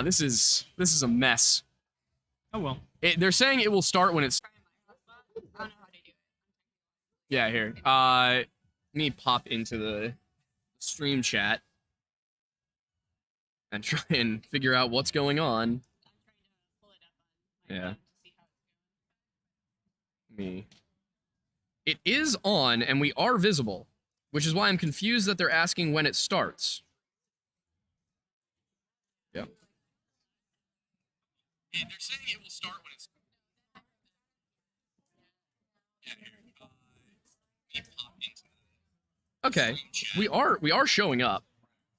This is a mess. Oh well. They're saying it will start when it's. I don't know how to do it. Yeah, here. Let me pop into the stream chat and try and figure out what's going on. I'm trying to pull it up on my Yeah. phone to see how it's going. Me. It is on, and we are visible, which is why I'm confused that they're asking when it starts. Yeah. They're saying it will start when it's. Yeah, here. Let me pop into the okay, we are showing up.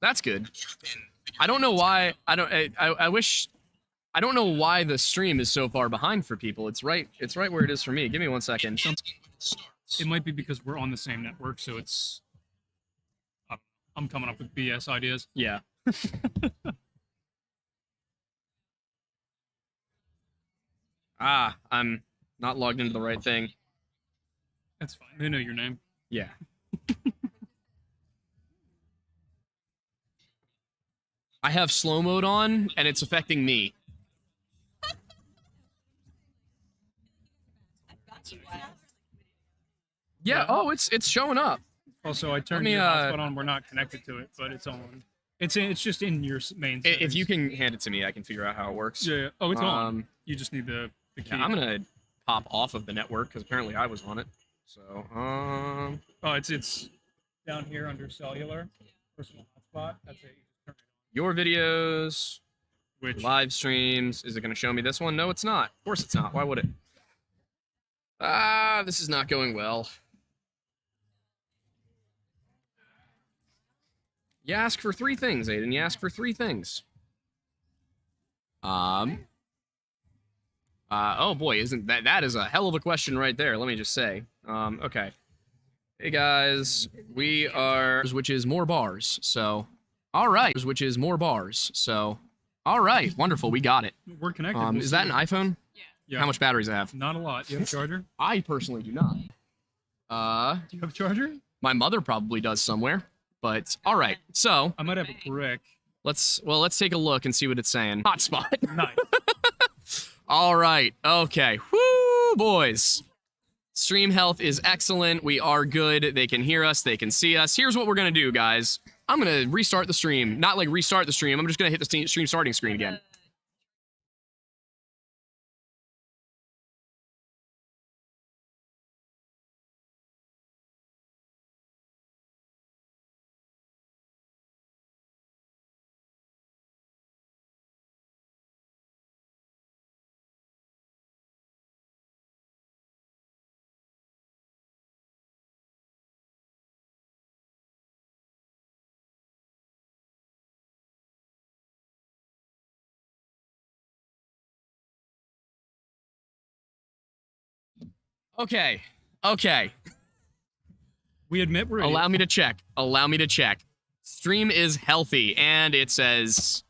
That's good. I don't know why. I wish. I don't know why the stream is so far behind for people. It's right where it is for me. Give me 1 second. It might be because we're on the same network, so it's. I'm coming up with BS ideas. Yeah. I'm not logged into the right thing. That's fine. They know your name. Yeah. I have slow mode on, and it's affecting me. Yeah. Oh, it's showing up. Also, I turned your hotspot on. We're not connected to it, but it's on. It's just in your main settings. If you can hand it to me, I can figure out how it works. Yeah. Oh, it's on. You just need the key. Yeah, I'm gonna pop off of the network because apparently I was on it. So Oh, it's down here under cellular. Personal hotspot. That's it. You just turn it on. Your videos, Which live streams. Is it gonna show me this one? No, it's not. Of course it's not. Why would it? This is not going well. You ask for 3 things, Aiden. You ask for 3 things. Oh boy, isn't that is a hell of a question right there, let me just say. Okay. Hey guys, we are which is more bars. So, all right, which is more bars. So, all right, wonderful, we got it. we're connected. Is that an iPhone? Yeah. How much batteries I have? Not a lot. You have a charger? I personally do not. Do you have a charger? My mother probably does somewhere. But all right, so I might have a brick. let's take a look and see what it's saying. Hotspot. Nice. All right. Okay. Woo, boys. Stream health is excellent. We are good. They can hear us. They can see us. Here's what we're gonna do, guys. I'm gonna restart the stream. Not like restart the stream. I'm just gonna hit the stream starting screen again. Okay. Okay. We admit we're Allow me to check. Allow me to check. Stream is healthy, and it says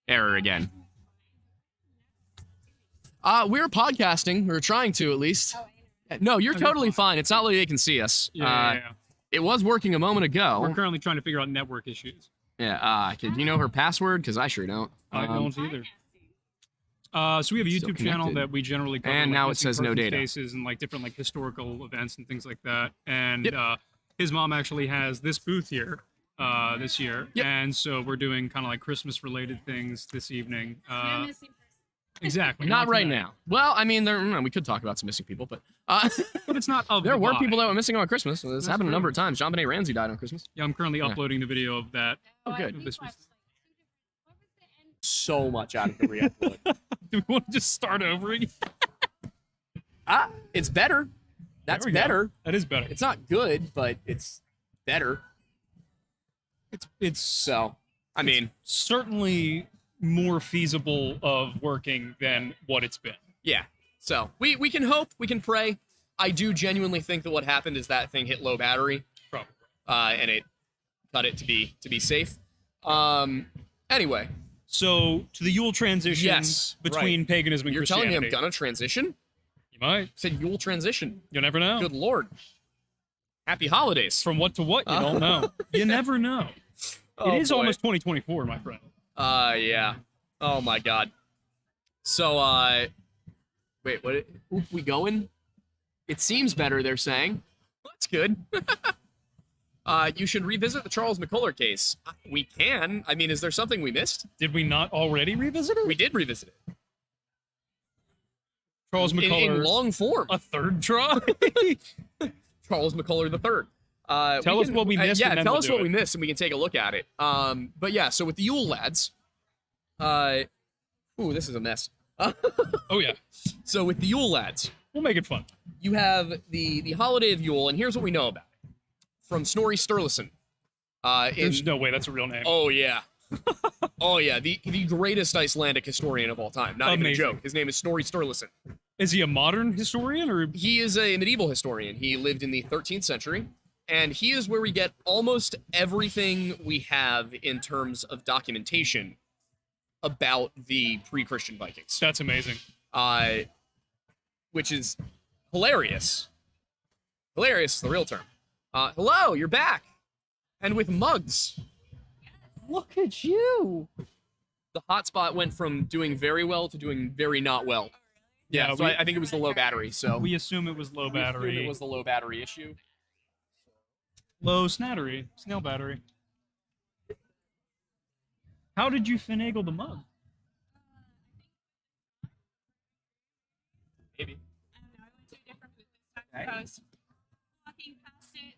error again. We're podcasting. We're trying to, at least. No, you're totally fine. It's not like they can see us. Yeah. It was working a moment ago. We're currently trying to figure out network issues. Yeah. Do you know her password? Because I sure don't. I don't either. So we have a Still YouTube channel connected. that we generally cover, And like, now it missing says no persons data. cases and like different like historical events and things like that. And Yep. His mom actually has this booth here this year, Yep. and so we're doing kind of like Christmas related things this evening. I'm a missing person. Exactly. Not right tonight. now. Well, I mean, we could talk about some missing people, but But it's not of there the were body. people that were missing on Christmas. This That's happened a number true. of times. John Benet Ramsey died on Christmas. Yeah, I'm currently Yeah. uploading the video of that. Oh, good. I This think was- what was the end? So much out of the reactor. Do we want to just start over again? It's better. That's There we go. better. That is better. It's not good, but it's better. It's So, I mean, certainly more feasible of working than what it's been. yeah. So we can hope, we can pray. I do genuinely think that what happened is that thing hit low battery, Probably. and it cut it to be safe. Anyway, So to the Yule transition Yes, between paganism and you're telling Christianity. me I'm gonna transition? You might. I said Yule transition. You never know. Good lord. Happy holidays. From what to what, you don't know. You never know. Oh, It is boy. almost 2024, my friend. Yeah. Oh my god. So, wait, what? Oop, we going? It seems better, they're saying. That's good. You should revisit the Charles McCuller case. We can. I mean, is there something we missed? Did we not already revisit it? We did revisit it. Charles McCuller. In long form. A third try? Charles McCuller III. Tell us what we missed. Yeah, and then tell we'll us do what it. we missed and we can take a look at it. But yeah, so with the Yule lads, ooh, this is a mess. Oh yeah, So with the Yule lads, we'll make it fun. you have the holiday of Yule, and here's what we know about it from Snorri Sturluson. There's no way that's a real name. Oh yeah, oh yeah, the greatest Icelandic historian of all time. Not even a Amazing. joke. His name is Snorri Sturluson. Is he a modern historian or? He is a medieval historian. He lived in the 13th century, and he is where we get almost everything we have in terms of documentation about the pre-Christian Vikings. That's amazing. Which is hilarious. Hilarious is the real term. Hello, you're back, and with mugs. Look at you. The hotspot went from doing very well to doing very not well. Yeah, Yeah, so we- I think it was the low battery. So We assume it was low we assumed battery. It was the low battery issue. Low snattery. Snail battery. How did you finagle the mug? Maybe. I don't know. I went to a different booth this time because I was walking past it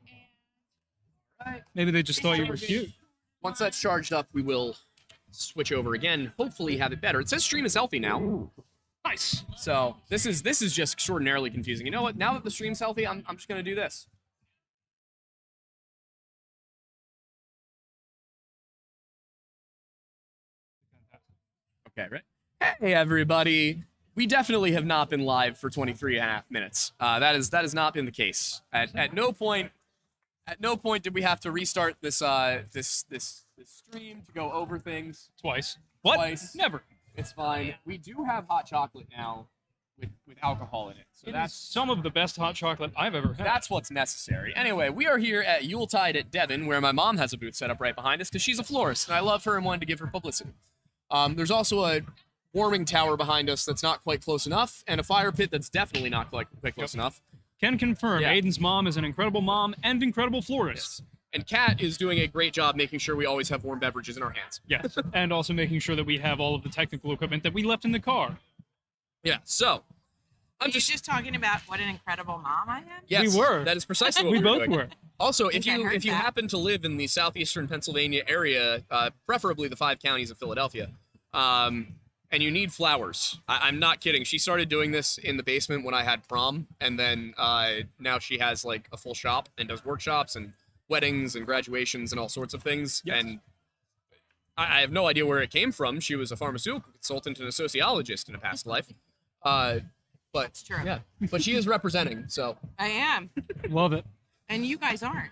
and Maybe they just thought you were cute. Once that's charged up, we will switch over again. Hopefully, have it better. It says stream is healthy now, Nice. so this is just extraordinarily confusing. You know what? Now that the stream's healthy, I'm just gonna do this. Okay, right? Hey, everybody. We definitely have not been live for 23 and a half minutes. That has not been the case. At no point did we have to restart this this stream to go over things. Twice. What? Twice. Never. It's fine. We do have hot chocolate now with alcohol in it. So It is that's some of the best hot chocolate I've ever had. that's what's necessary. Anyway, we are here at Yuletide at Devon, where my mom has a booth set up right behind us because she's a florist and I love her and wanted to give her publicity. There's also a warming tower behind us that's not quite close enough, and a fire pit that's definitely not quite close enough. Can confirm, Yeah. Aiden's mom is an incredible mom and incredible florist. And Kat is doing a great job making sure we always have warm beverages in our hands. Yes. And also making sure that we have all of the technical equipment that we left in the car. Yeah, so I'm You're just talking about what an incredible mom I am. yes, We were. That is precisely what We we both doing. were. Also, I if think I you heard if you that. happen to live in the southeastern Pennsylvania area, preferably the 5 counties of Philadelphia, and you need flowers, I'm not kidding. She started doing this in the basement when I had prom, and then now she has like a full shop and does workshops and weddings and graduations and all sorts of things. Yes. And I have no idea where it came from. She was a pharmaceutical consultant and a sociologist in a past life. But That's true. yeah, but she is representing, so. I am, Love it. and you guys aren't.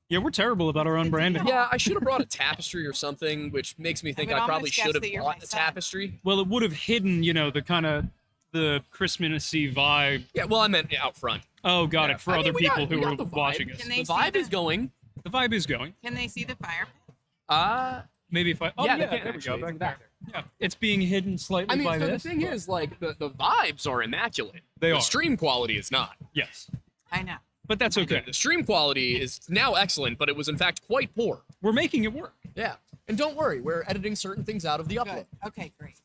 Yeah, we're terrible about our own branding. Yeah, I should have brought a tapestry or something, which makes me think would I probably almost guess should have that you're bought my a son. tapestry. Well, it would have hidden, the kind of the Christmassy vibe. Yeah, well, I meant out front. Oh, got Yeah. it. For I mean, other we got- people we who got are the vibe. watching us. Can The they see vibe is the- going. The vibe is going. Can they see the fire pit? Maybe if I. Oh, Yeah, yeah, they can there we actually. go. It's Back back there. Yeah, it's being hidden slightly I mean, by so the this. thing is, like, the vibes are immaculate. They the are. stream quality is not. Yes, I know. but that's okay. The stream quality is now excellent, but it was in fact quite poor. We're making it work. Yeah. And don't worry, we're editing certain things out of the upload. Good. Okay, great.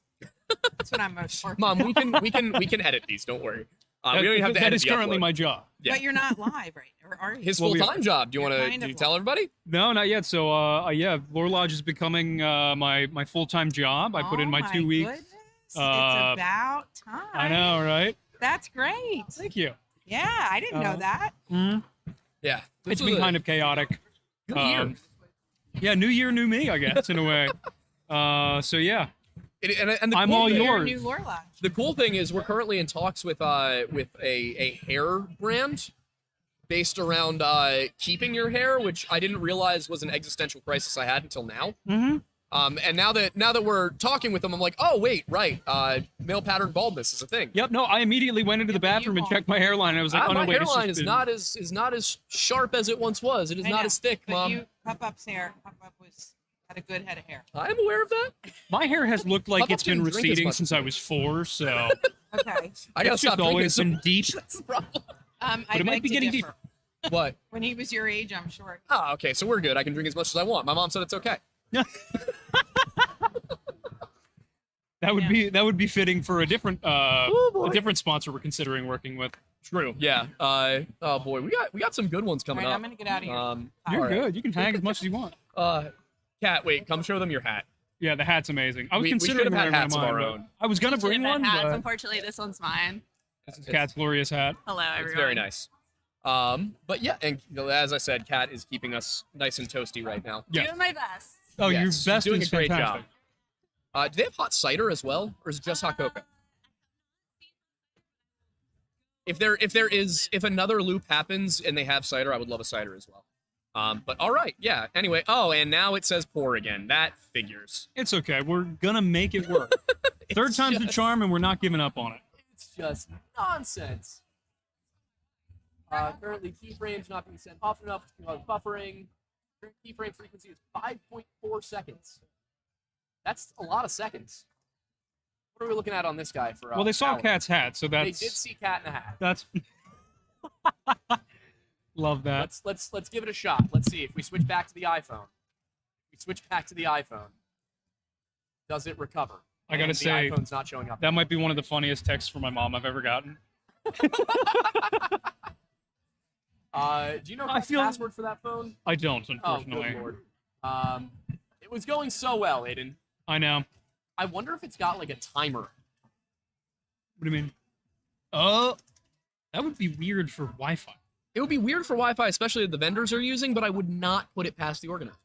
That's what I'm most for. Mom, we can edit these. Don't worry. We don't even have to that edit is the currently upload. my job. Yeah. But you're not live, right? Or are you? His Well, we full-time job. Do you You're want kind to of tell like- everybody? No, not yet. So, yeah, Lore Lodge is becoming my full time job. I put in Oh my 2 weeks. goodness. It's Uh, about time. I know, right? That's great. Thank you. Yeah, I didn't know that. Yeah. It's been kind of chaotic. Good year. Yeah, new year, new me, I guess, in a way. So yeah, And the I'm cool all thing- yours. New Lore Lodge. The cool thing is we're currently in talks with a hair brand based around keeping your hair, which I didn't realize was an existential crisis I had until now. Mm-hmm. And now that we're talking with them, I'm like, oh wait, right, male pattern baldness is a thing. Yep. No, I immediately went into the Yeah, but you bathroom and won't. checked my hairline. And I was like, oh no, My wait, it's hairline just is been- not as sharp as it once was. It is I not know, as thick, but Mom. You Pup-Up's hair. Pup-Up had Got a good head of hair. I'm aware of that. My hair has looked like How it's about been you drink as receding much since as I was 4, so Okay. I gotta it's stop just always drinking. been deep. That's the problem. I it might beg be to getting differ. What? When he was your age, I'm sure. Ah, okay, so we're good. I can drink as much as I want. My mom said it's okay. That would be fitting for a different boy. a different sponsor we're considering working with. True. Yeah. Oh boy, we got some good ones All coming right, up. I'm gonna get out of here. You're all right. good. You can hang as much as you want. Kat, wait, come show them your hat. Yeah, the hat's amazing. I was We considering should have wearing had one hats of mine, our but own. I was gonna bring one, hats. but Unfortunately, this one's mine. this is Kat's glorious hat. Hello, everyone. It's very nice. But yeah, and as I said, Kat is keeping us nice and toasty right now. Yeah. Doing my best. Oh, Yes, your she's best doing is a great fantastic. job. Do they have hot cider as well, or is it just hot cocoa? If another loop happens and they have cider, I would love a cider as well. But all right, yeah. Anyway, and now it says pour again. That figures. It's okay. We're gonna make it work. Third It's time's the just- charm, and we're not giving up on it. It's just nonsense. Currently, keyframes not being sent often enough, which can cause buffering. Current keyframe frequency is 5.4 seconds. That's a lot of seconds. What are we looking at on this guy for? Well, they saw power? Kat's hat, so They that's did see Cat in a hat. that's love that. Let's give it a shot. Let's see if we switch back to the iPhone. Does it recover? I gotta And say, the iPhone's not showing up. that might be one of the funniest texts from my mom I've ever gotten. Do you know I the feel- password for that phone? I don't, Oh, unfortunately. good lord. It was going so well, Aiden. I know. I wonder if it's got like a timer. What do you mean? Oh, that would be weird for Wi-Fi. It would be weird for Wi-Fi, especially that the vendors are using, but I would not put it past the organizer.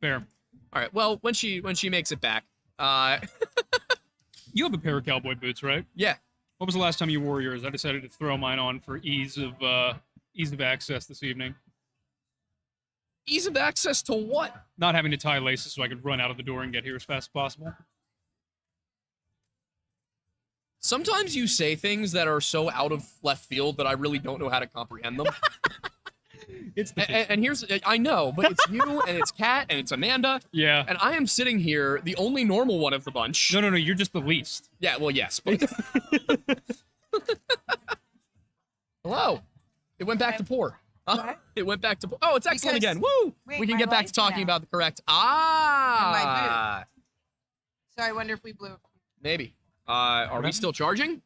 Fair. All right. Well, when she makes it back, You have a pair of cowboy boots, right? yeah. What was the last time you wore yours? I decided to throw mine on for ease of access this evening. Ease of access to what? Not having to tie laces so I could run out of the door and get here as fast as possible. Sometimes you say things that are so out of left field that I really don't know how to comprehend them. It's the And here's, I know, but it's you and it's Kat and it's Amanda, yeah. and I am sitting here, the only normal one of the bunch. No, you're just the least. Yeah, well, yes, but hello. It went back to pour. What? It went back to pour. Oh, it's excellent Because- again. Woo! Wait, We can my get back to lights talking went about the correct. So I wonder if we blew. Maybe. Are we still charging?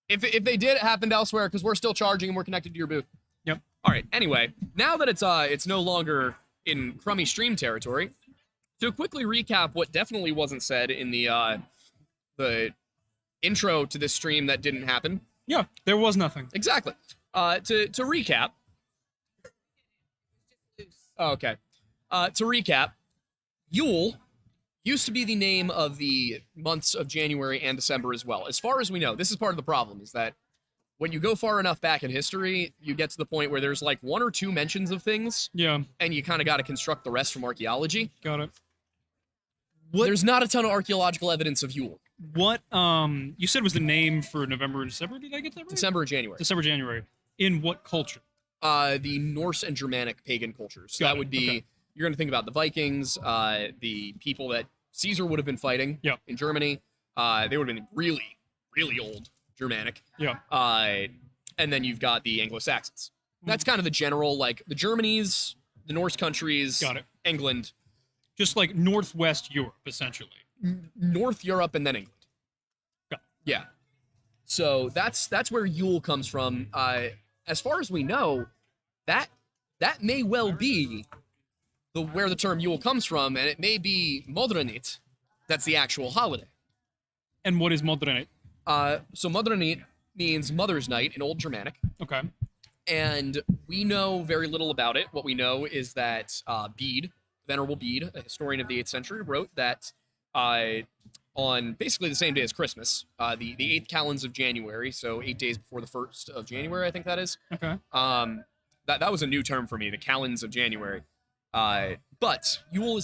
If they did, it happened elsewhere because we're still charging and we're connected to your booth. Yep. All right. Anyway, now that it's no longer in crummy stream territory, to quickly recap what definitely wasn't said in the intro to this stream that didn't happen. Yeah, there was nothing. Exactly. To recap. Oh, okay. To recap, Yule used to be the name of the months of January and December as well. As far as we know, this is part of the problem, is that when you go far enough back in history, you get to the point where there's like one or two mentions of things, Yeah, and you kind of got to construct the rest from archaeology. got it. There's not a ton of archaeological evidence of Yule. What you said was the name for November and December? Did I get that right? December or January. December, January. In what culture? The Norse and Germanic pagan cultures. So Got that it, would be, okay. you're going to think about the Vikings, the people that Caesar would have been fighting Yeah. in Germany. They would have been really, really old Germanic. Yeah. And then you've got the Anglo-Saxons. That's kind of the general, like the Germanys, the Norse countries, Got it. England, Just like Northwest Europe, essentially. North Europe, and then England. Got it. Yeah. So that's where Yule comes from. As far as we know, that may well be where the term Yule comes from, and it may be Modronit. That's the actual holiday. And what is Modronit? So Modronit means Mother's Night in Old Germanic, Okay. and we know very little about it. What we know is that Bede, Venerable Bede, a historian of the 8th century, wrote that on basically the same day as Christmas, the 8th calends of January, so 8 days before the 1st of January, I think that is. Okay. That was a new term for me, the calends of January. But Yule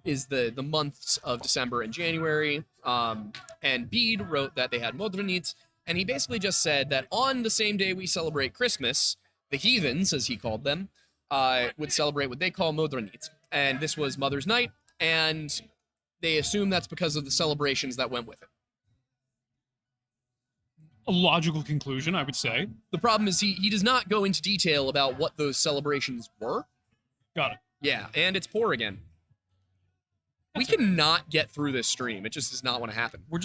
is the months of December and January. And Bede wrote that they had Modronit, and he basically just said that on the same day we celebrate Christmas, the heathens, as he called them, would celebrate what they call Modronit. and this was Mother's Night, and they assume that's because of the celebrations that went with it. A logical conclusion, I would say. The problem is he does not go into detail about what those celebrations were. Got it. Yeah, and it's poor again. We cannot get through this stream. It just does not want to happen. We're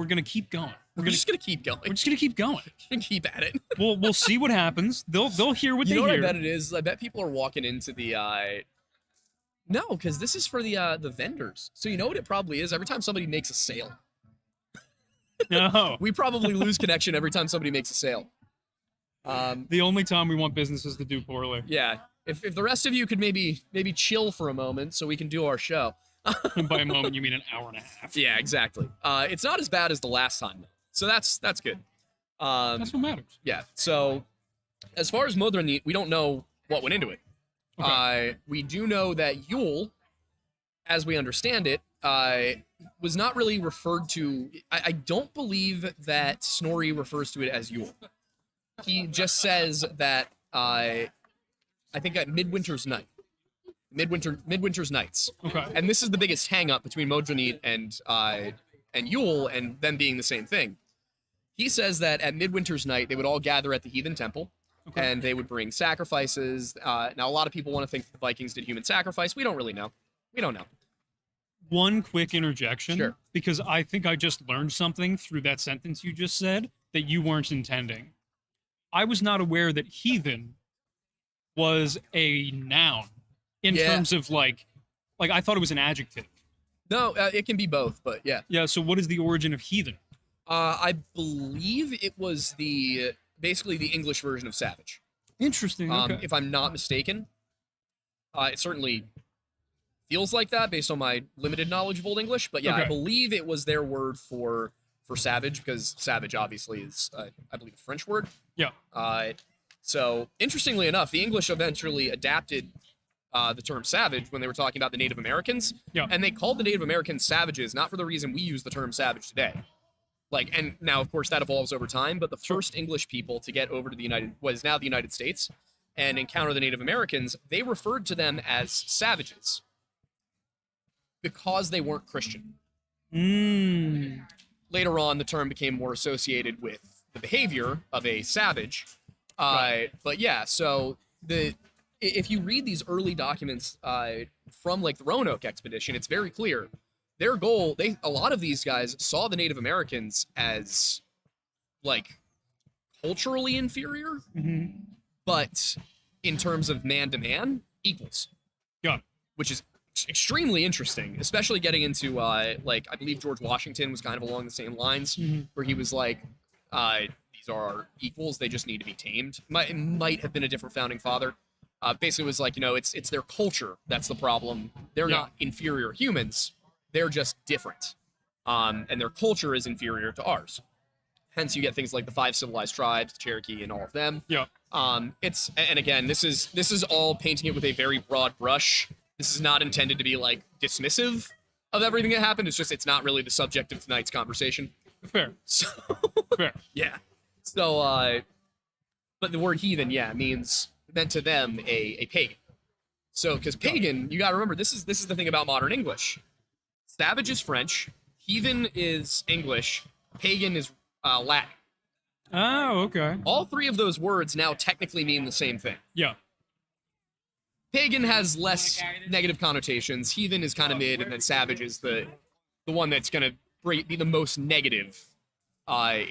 gonna keep going. We're just gonna keep going. We're just gonna keep going. And keep at it. We'll see what happens. They'll hear what You they know what hear. I bet it is? I bet people are walking into the No, because this is for the vendors. So you know what it probably is? Every time somebody makes a sale. No. We probably lose connection every time somebody makes a sale. The only time we want businesses to do poorly. Yeah. If the rest of you could maybe chill for a moment so we can do our show. And by a moment, you mean an hour and a half. Yeah, exactly. It's not as bad as the last time, so that's good. That's what matters. Yeah. So, as far as Modernit, we don't know what went into it. Okay. We do know that Yule, as we understand it, was not really referred to. I don't believe that Snorri refers to it as Yule. He just says that I think at Midwinter's Night. Midwinter's Nights. Okay. And this is the biggest hang-up between Modronit and Yule, and them being the same thing. He says that at Midwinter's Night, they would all gather at the heathen temple, and they would bring sacrifices. Now, a lot of people want to think that the Vikings did human sacrifice. We don't really know. We don't know. One quick interjection. Sure. Because I think I just learned something through that sentence you just said that you weren't intending. I was not aware that heathen was a noun in terms of like I thought it was an adjective. No, it can be both, but yeah. Yeah, so what is the origin of heathen? I believe it was basically the English version of savage. Interesting. Okay. If I'm not mistaken. It certainly feels like that based on my limited knowledge of Old English, but yeah, I Okay. believe it was their word for savage, because savage obviously is, I believe, a French word. Yeah. So interestingly enough, the English eventually adapted the term savage when they were talking about the Native Americans. Yeah. And they called the Native Americans savages, not for the reason we use the term savage today. Like, and now, of course, that evolves over time, but the first English people to get over to the United States and encounter the Native Americans, they referred to them as savages because they weren't Christian. Later on, the term became more associated with the behavior of a savage. But yeah, so if you read these early documents from like the Roanoke expedition, it's very clear. Their goal, a lot of these guys saw the Native Americans as like culturally inferior, but in terms of man to man, equals. Yeah. Which is extremely interesting, especially getting into like I believe George Washington was kind of along the same lines, where he was like, these are our equals, they just need to be tamed. It might have been a different founding father. Basically, it was like, it's their culture that's the problem. They're not inferior humans. They're just different. And their culture is inferior to ours. Hence, you get things like the 5 civilized tribes, the Cherokee, and all of them. Yeah. And again, this is all painting it with a very broad brush. This is not intended to be like dismissive of everything that happened. It's not really the subject of tonight's conversation. Fair. So Fair. yeah. So but the word heathen, meant to them a pagan. So because pagan, you gotta remember, this is the thing about modern English. Savage is French, heathen is English, pagan is Latin. Oh, okay. All three of those words now technically mean the same thing. Yeah. Pagan has less negative connotations. Heathen is kind of mid, and then savage is the one that's going to be the most negative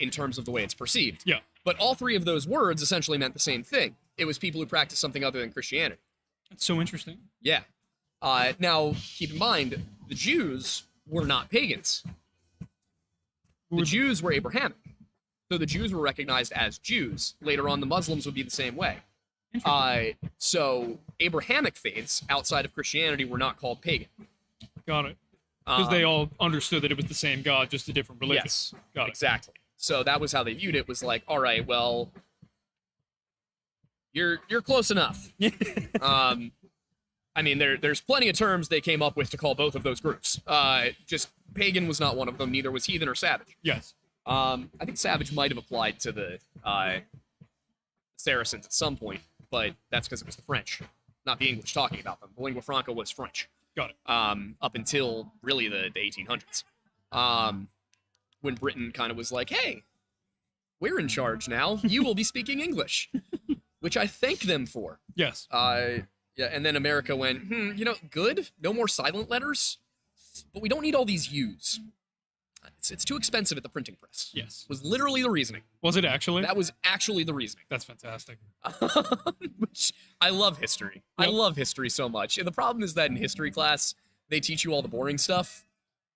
in terms of the way it's perceived. Yeah. But all three of those words essentially meant the same thing. It was people who practiced something other than Christianity. That's so interesting. Yeah. Now, keep in mind, the Jews were not pagans. The Jews were Abrahamic. So the Jews were recognized as Jews. Later on, the Muslims would be the same way. So Abrahamic faiths outside of Christianity were not called pagan. Got it. Because they all understood that it was the same God, just a different religion. Yes, Got it. exactly. So that was how they viewed it. Was like, all right, well, you're close enough. I mean, there's plenty of terms they came up with to call both of those groups. Just pagan was not one of them. Neither was heathen or savage. Yes. I think savage might have applied to the Saracens at some point, but that's because it was the French, not the English talking about them. The lingua franca was French. Got it. Up until really the 1800s. When Britain kind of was like, hey, we're in charge now. You will be speaking English, which I thank them for. Yes. Yeah, and then America went, good. No more silent letters, but we don't need all these U's. It's too expensive at the printing press. Yes. Was literally the reasoning. Was it actually? That was actually the reasoning. That's fantastic. Which I love history. I Yep. love history so much. And the problem is that in history class, they teach you all the boring stuff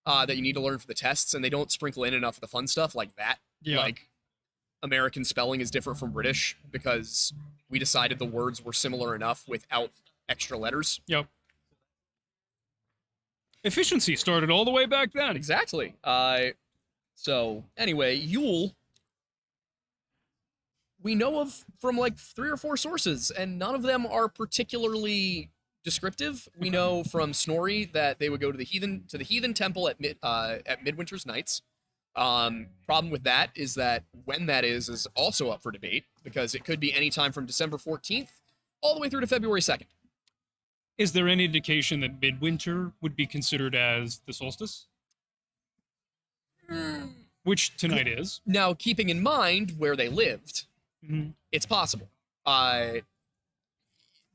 that you need to learn for the tests, and they don't sprinkle in enough of the fun stuff like that. Yeah. Like American spelling is different from British because we decided the words were similar enough without extra letters. Yep. Efficiency started all the way back then. Exactly. So anyway, Yule, we know of from like 3 or 4 sources, and none of them are particularly descriptive. We know from Snorri that they would go to the heathen temple at Midwinter's Nights. Problem with that is that when that is also up for debate, because it could be any time from December 14th all the way through to February 2nd. Is there any indication that midwinter would be considered as the solstice? Which tonight is. Now, keeping in mind where they lived, Mhm. it's possible.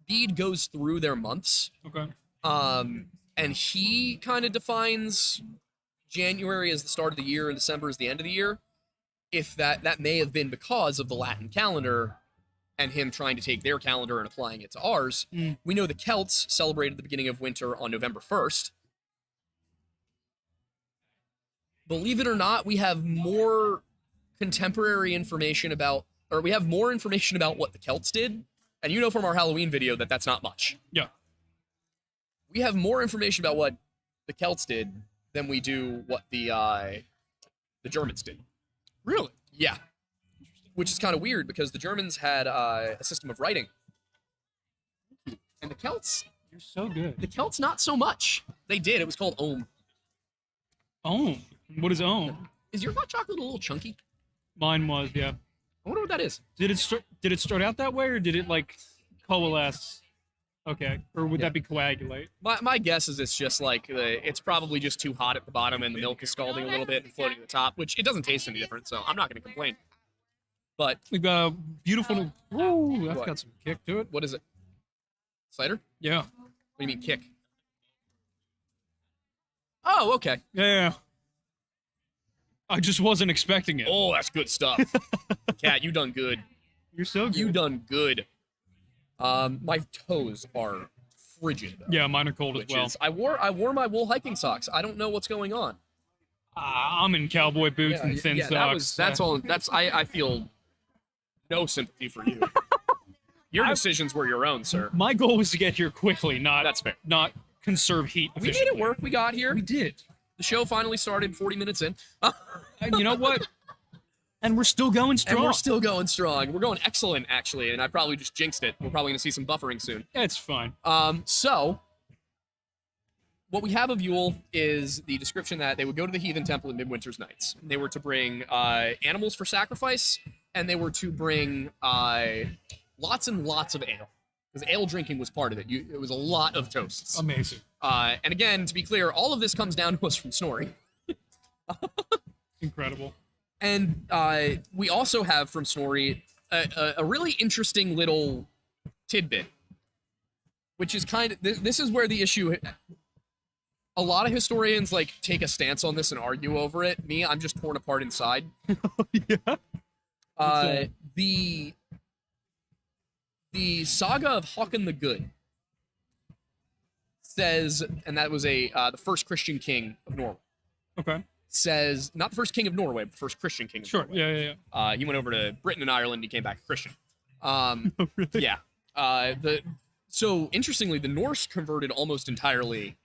Bede goes through their months, Okay. and he kind of defines January as the start of the year and December as the end of the year. If that may have been because of the Latin calendar and him trying to take their calendar and applying it to ours. Mm. We know the Celts celebrated the beginning of winter on November 1st. Believe it or not, we have more contemporary information about, or we have more information about what the Celts did. And you know from our Halloween video that that's not much. Yeah. We have more information about what the Celts did than we do what the Germans did. Really? Yeah. Which is kind of weird because the Germans had a system of writing. And the Celts, You're so good. the Celts not so much. They did. It was called Ohm. Ohm. What is ohm? Is your hot chocolate a little chunky? Mine was, yeah. I wonder what that is. Did it start out that way, or did it like coalesce? Okay. Or would Yeah. that be coagulate? My guess is it's just like, it's probably just too hot at the bottom and the milk is scalding a little bit and floating at the top, which it doesn't taste any different, so I'm not going to complain. But We've got a beautiful. Ooh, that's What? got some kick to it. what is it? Cider? Yeah. What do you mean kick? Oh, okay. Yeah. I just wasn't expecting it. Oh, that's good stuff. Cat, you done good. You're so good. You done good. My toes are frigid. Yeah, mine are cold as Which well. is, I wore my wool hiking socks. I don't know what's going on. I'm in cowboy boots and thin socks. I feel no sympathy for you. Your decisions were your own, sir. My goal was to get here quickly, not That's fair. not conserve heat. We made efficiently. it work. We got here. We did. The show finally started 40 minutes in. And you know what? And we're still going strong. And we're still going strong. We're going excellent, actually, and I probably just jinxed it. We're probably going to see some buffering soon. It's fine. So, what we have of Yule is the description that they would go to the heathen temple in Midwinter's Nights. They were to bring animals for sacrifice, and they were to bring lots and lots of ale. Because ale drinking was part of it. It was a lot of toasts. Amazing. And again, to be clear, all of this comes down to us from Snorri. Incredible. And we also have from Snorri a really interesting little tidbit, which is kind of this is where the issue. A lot of historians like take a stance on this and argue over it. Me, I'm just torn apart inside. Yeah. The saga of Håkon the Good says, and that was the first Christian king of Norway. Okay. Says not the first king of Norway, but the first Christian king of Sure. Norway. Yeah. He went over to Britain and Ireland. He came back a Christian. Really? Yeah. So interestingly, the Norse converted almost entirely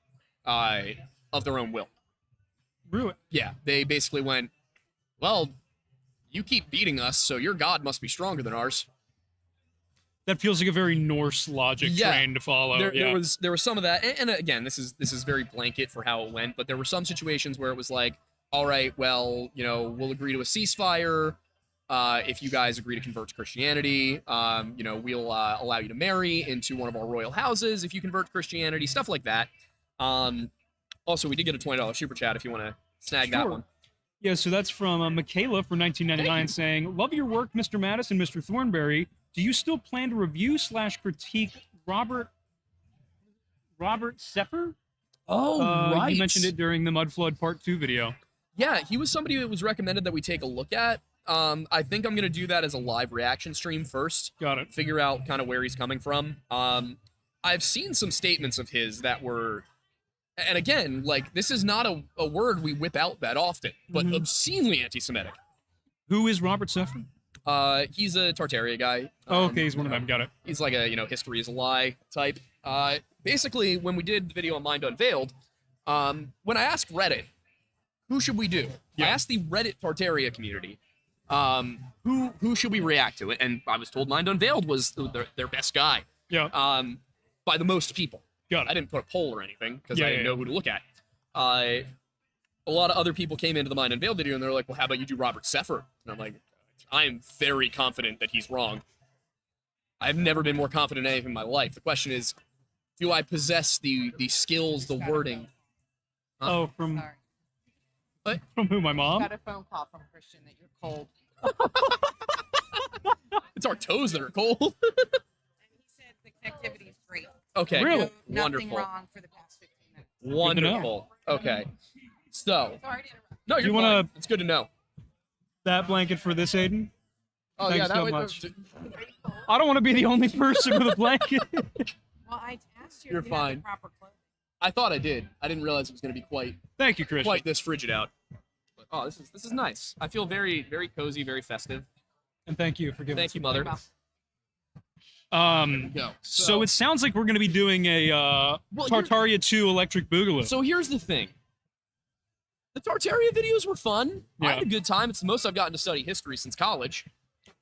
of their own will. Really? Yeah, they basically went, well, you keep beating us, so your god must be stronger than ours. That feels like a very Norse logic Yeah. train to follow. There was some of that, and again, this is very blanket for how it went, but there were some situations where it was like, all right, well, we'll agree to a ceasefire, If you guys agree to convert to Christianity, we'll allow you to marry into one of our royal houses if you convert to Christianity, stuff like that. Also, we did get a $20 super chat if you want to snag that one. Yeah, so that's from Michaela for 1999 saying, "Love your work, Mr. Mattis and Mr. Thornberry. Do you still plan to review / critique Robert Seffer? Oh, right. You mentioned it during the Mudflood Part 2 video. Yeah, he was somebody that was recommended that we take a look at. I think I'm going to do that as a live reaction stream first. Got it. Figure out kind of where he's coming from. I've seen some statements of his that were, and again, like, this is not a word we whip out that often, but obscenely anti-Semitic. Who is Robert Seffer? He's a Tartaria guy. Oh, okay, he's one of them. Got it. He's like a, history is a lie type. Basically, when we did the video on Mind Unveiled, when I asked Reddit, who should we do? I asked the Reddit Tartaria community, who should we react to? And I was told Mind Unveiled was their best guy. Yeah. By the most people. Got it. I didn't put a poll or anything because I didn't know who to look at. A lot of other people came into the Mind Unveiled video and they're like, well, how about you do Robert Seffer? And I'm like, I am very confident that he's wrong. I've never been more confident in anything in my life. The question is, do I possess the skills, the wording? Oh, from Sorry. what? From who? My mom? Got a phone call from Christian that you're cold. It's our toes that are cold. And he said the connectivity is great. Okay, Really? Nothing wonderful. wrong for the past 15 minutes. Wonderful. Okay. So, Sorry to interrupt. no, you're You fine. wanna- It's good to know. That blanket for this, Aiden? Oh, Thanks yeah, that so way. much. I don't want to be the only person with a blanket. Well, I asked you You're if you had fine. the proper clothing. I thought I did. I didn't realize it was going to be Thank you, Christian. quite this frigid out. But, oh, this is nice. I feel very, very cozy, very festive. And thank you for giving Thank us you, a- mother. Go. So it sounds like we're going to be doing a Well, Tartaria 2 Electric Boogaloo. So here's the thing. The Tartaria videos were fun. I Yeah. had a good time. It's the most I've gotten to study history since college.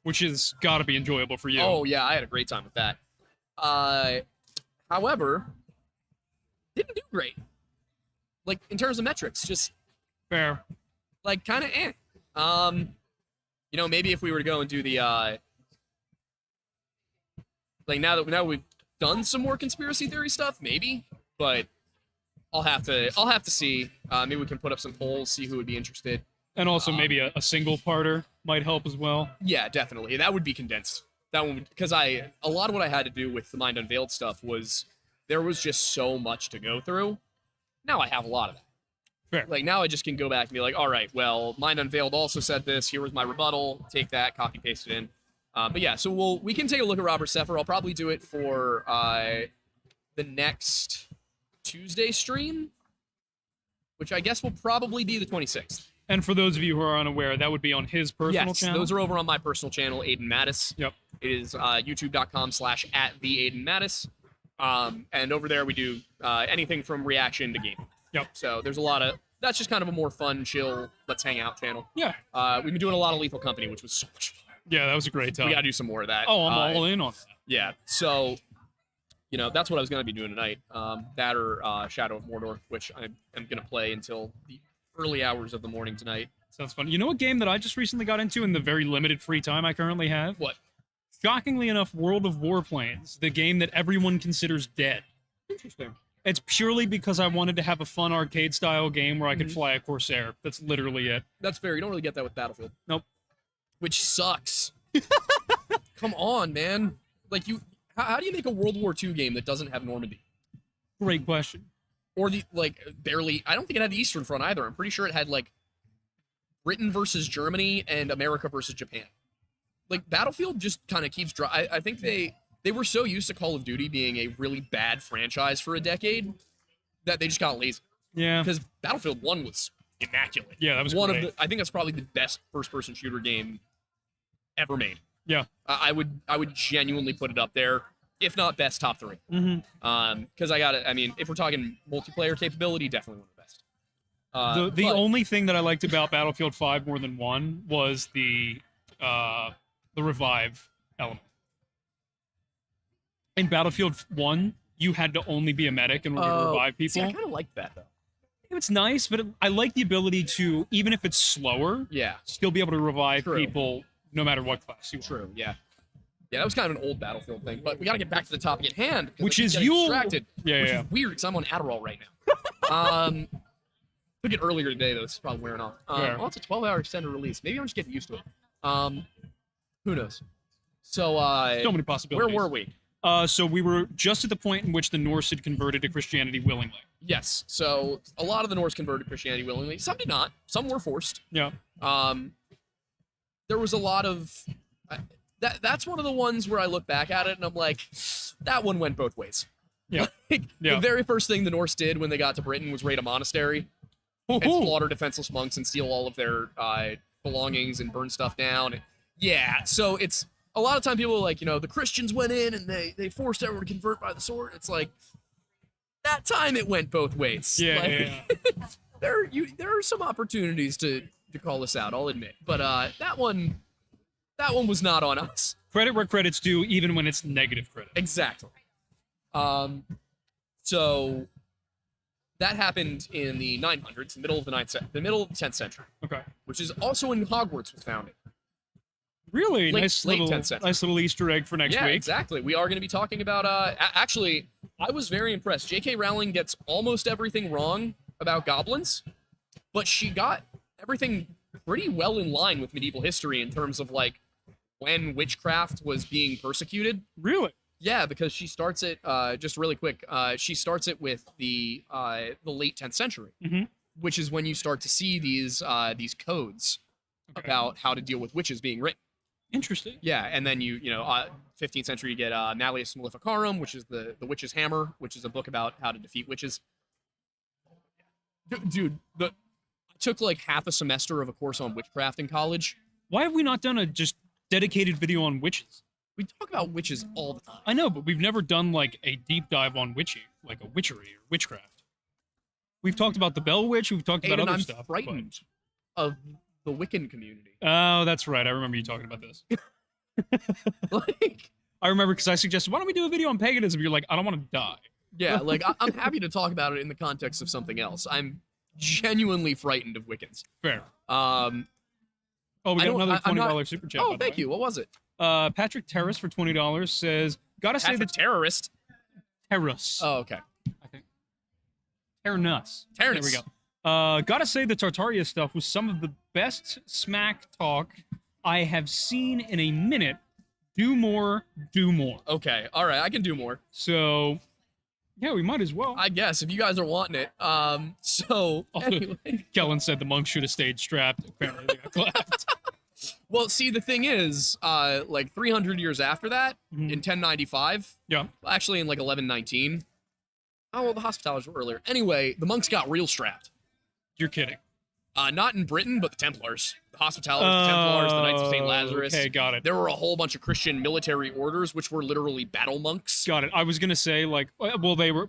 Which has got to be enjoyable for you. Oh, yeah, I had a great time with that. However, didn't do great. Like, in terms of metrics, just, Fair. like, kind of maybe if we were to go and do the, like, now that we've done some more conspiracy theory stuff, maybe, but I'll have to see. Maybe we can put up some polls, see who would be interested. And also maybe a single parter might help as well. Yeah, definitely. That would be condensed. That one, because a lot of what I had to do with the Mind Unveiled stuff was there was just so much to go through. Now I have a lot of that. Fair. Like, now I just can go back and be like, all right, well, Mind Unveiled also said this. Here was my rebuttal. Take that, copy paste it in. But yeah, so we can take a look at Robert Seffer. I'll probably do it for the next Tuesday stream, which I guess will probably be the 26th. And for those of you who are unaware, that would be on his personal Yes, channel. those are over on my personal channel, Aiden Mattis. Yep. It is youtube.com/@theaidenmattis. And over there we do anything from reaction to gaming. Yep. So there's a lot of, that's just kind of a more fun, chill, let's hang out channel. Yeah. We've been doing a lot of Lethal Company, which was so much fun. Yeah, that was a great time. We gotta do some more of that. Oh, I'm all in on that. Yeah. So, that's what I was gonna be doing tonight. That or Shadow of Mordor, which I am gonna play until the early hours of the morning tonight. Sounds fun. You know what game that I just recently got into in the very limited free time I currently have? What? Shockingly enough, World of Warplanes, the game that everyone considers dead. Interesting. It's purely because I wanted to have a fun arcade-style game where I could fly a Corsair. That's literally it. That's fair. You don't really get that with Battlefield. Nope. Which sucks. Come on, man. Like, how do you make a World War II game that doesn't have Normandy? Great question. Or barely, I don't think it had the Eastern Front either. I'm pretty sure it had, like, Britain versus Germany and America versus Japan. Like, Battlefield just kind of keeps I think they were so used to Call of Duty being a really bad franchise for a decade that they just got lazy. Yeah. Because Battlefield 1 was immaculate. Yeah, that was one great. of the, I think that's probably the best first-person shooter game ever made. Yeah. I would genuinely put it up there, if not best, top 3. Mm-hmm. Because if we're talking multiplayer capability, definitely one of the best. The but- only thing that I liked about Battlefield 5 more than 1 was the revive element. In Battlefield 1, you had to only be a medic in order to revive people. See, I kind of like that though. It's nice, but I like the ability to, even if it's slower, Yeah. still be able to revive True. people no matter what class you are. True. Yeah. Yeah, that was kind of an old Battlefield thing, but we got to get back to the topic at hand, because Which I keep is getting Yule. distracted, Yeah, which yeah. is weird because I'm on Adderall right now. Took it earlier today though. It's probably wearing off. Fair. Well, it's a 12-hour extended release. Maybe I'm just getting used to it. Who knows? So, So many where possibilities. were we? So we were just at the point in which the Norse had converted to Christianity willingly. Yes. So a lot of the Norse converted to Christianity willingly. Some did not. Some were forced. Yeah. There was a lot of that's one of the ones where I look back at it and I'm like, that one went both ways. Yeah. Like, Yeah. The very first thing the Norse did when they got to Britain was raid a monastery and slaughter defenseless monks and steal all of their belongings and burn stuff down. Yeah. So it's a lot of time people are like, the Christians went in and they forced everyone to convert by the sword. It's like, that time it went both ways. Yeah, Like, there are some opportunities to call this out, I'll admit. But that one was not on us. Credit where credit's due, even when it's negative credit. Exactly. So that happened in the 900s, the middle of the 10th century, Okay. which is also when Hogwarts was founded. Really Late nice little 10th century. Easter egg for next Yeah, week. exactly. We are going to be talking about. Actually, I was very impressed. J.K. Rowling gets almost everything wrong about goblins, but she got everything pretty well in line with medieval history in terms of like when witchcraft was being persecuted. Really? Yeah, because she starts it just really quick. She starts it with the late 10th century, Mhm. which is when you start to see these codes Okay. about how to deal with witches being written. Interesting. Yeah, and then 15th century you get Malleus Maleficarum, which is the witch's hammer, which is a book about how to defeat witches. Dude, I took like half a semester of a course on witchcraft in college. Why have we not done a just dedicated video on witches? We talk about witches all the time. I know, but we've never done like a deep dive on witchy, like a witchery or witchcraft. We've talked about the Bell Witch. We've talked about Aiden, other I'm stuff. but- frightened of the Wiccan community. Oh, that's right. I remember you talking about this. Like, I remember because I suggested, why don't we do a video on paganism? You're like, I don't want to die. yeah, like I'm happy to talk about it in the context of something else. I'm genuinely frightened of Wiccans. Fair. Oh, Oh, we I got don't- another I'm not- $20 super chat. by the thank way. you. What was it? Patrick Terrace for $20 says, gotta say Patrick the terrorist. Terrace. Oh, okay. I think. Terrace. Terrace. There we go. Gotta say the Tartaria stuff was some of the best smack talk I have seen in a minute. Do more, do more. Okay. All right. I can do more. So, yeah, we might as well. I guess if you guys are wanting it. So anyway. Kellen said the monks should have stayed strapped. Apparently they got clapped. Well, see, the thing is, like 300 years after that, Mhm. in 1095, Yeah. actually in like 1119. Oh, well, the Hospitallers were earlier. Anyway, the monks got real strapped. You're kidding. Not in Britain, but the Templars. The Hospitallers, the Templars, the Knights of St. Lazarus. Okay, got it. There were a whole bunch of Christian military orders, which were literally battle monks. Got it. I was gonna say like, well, they were.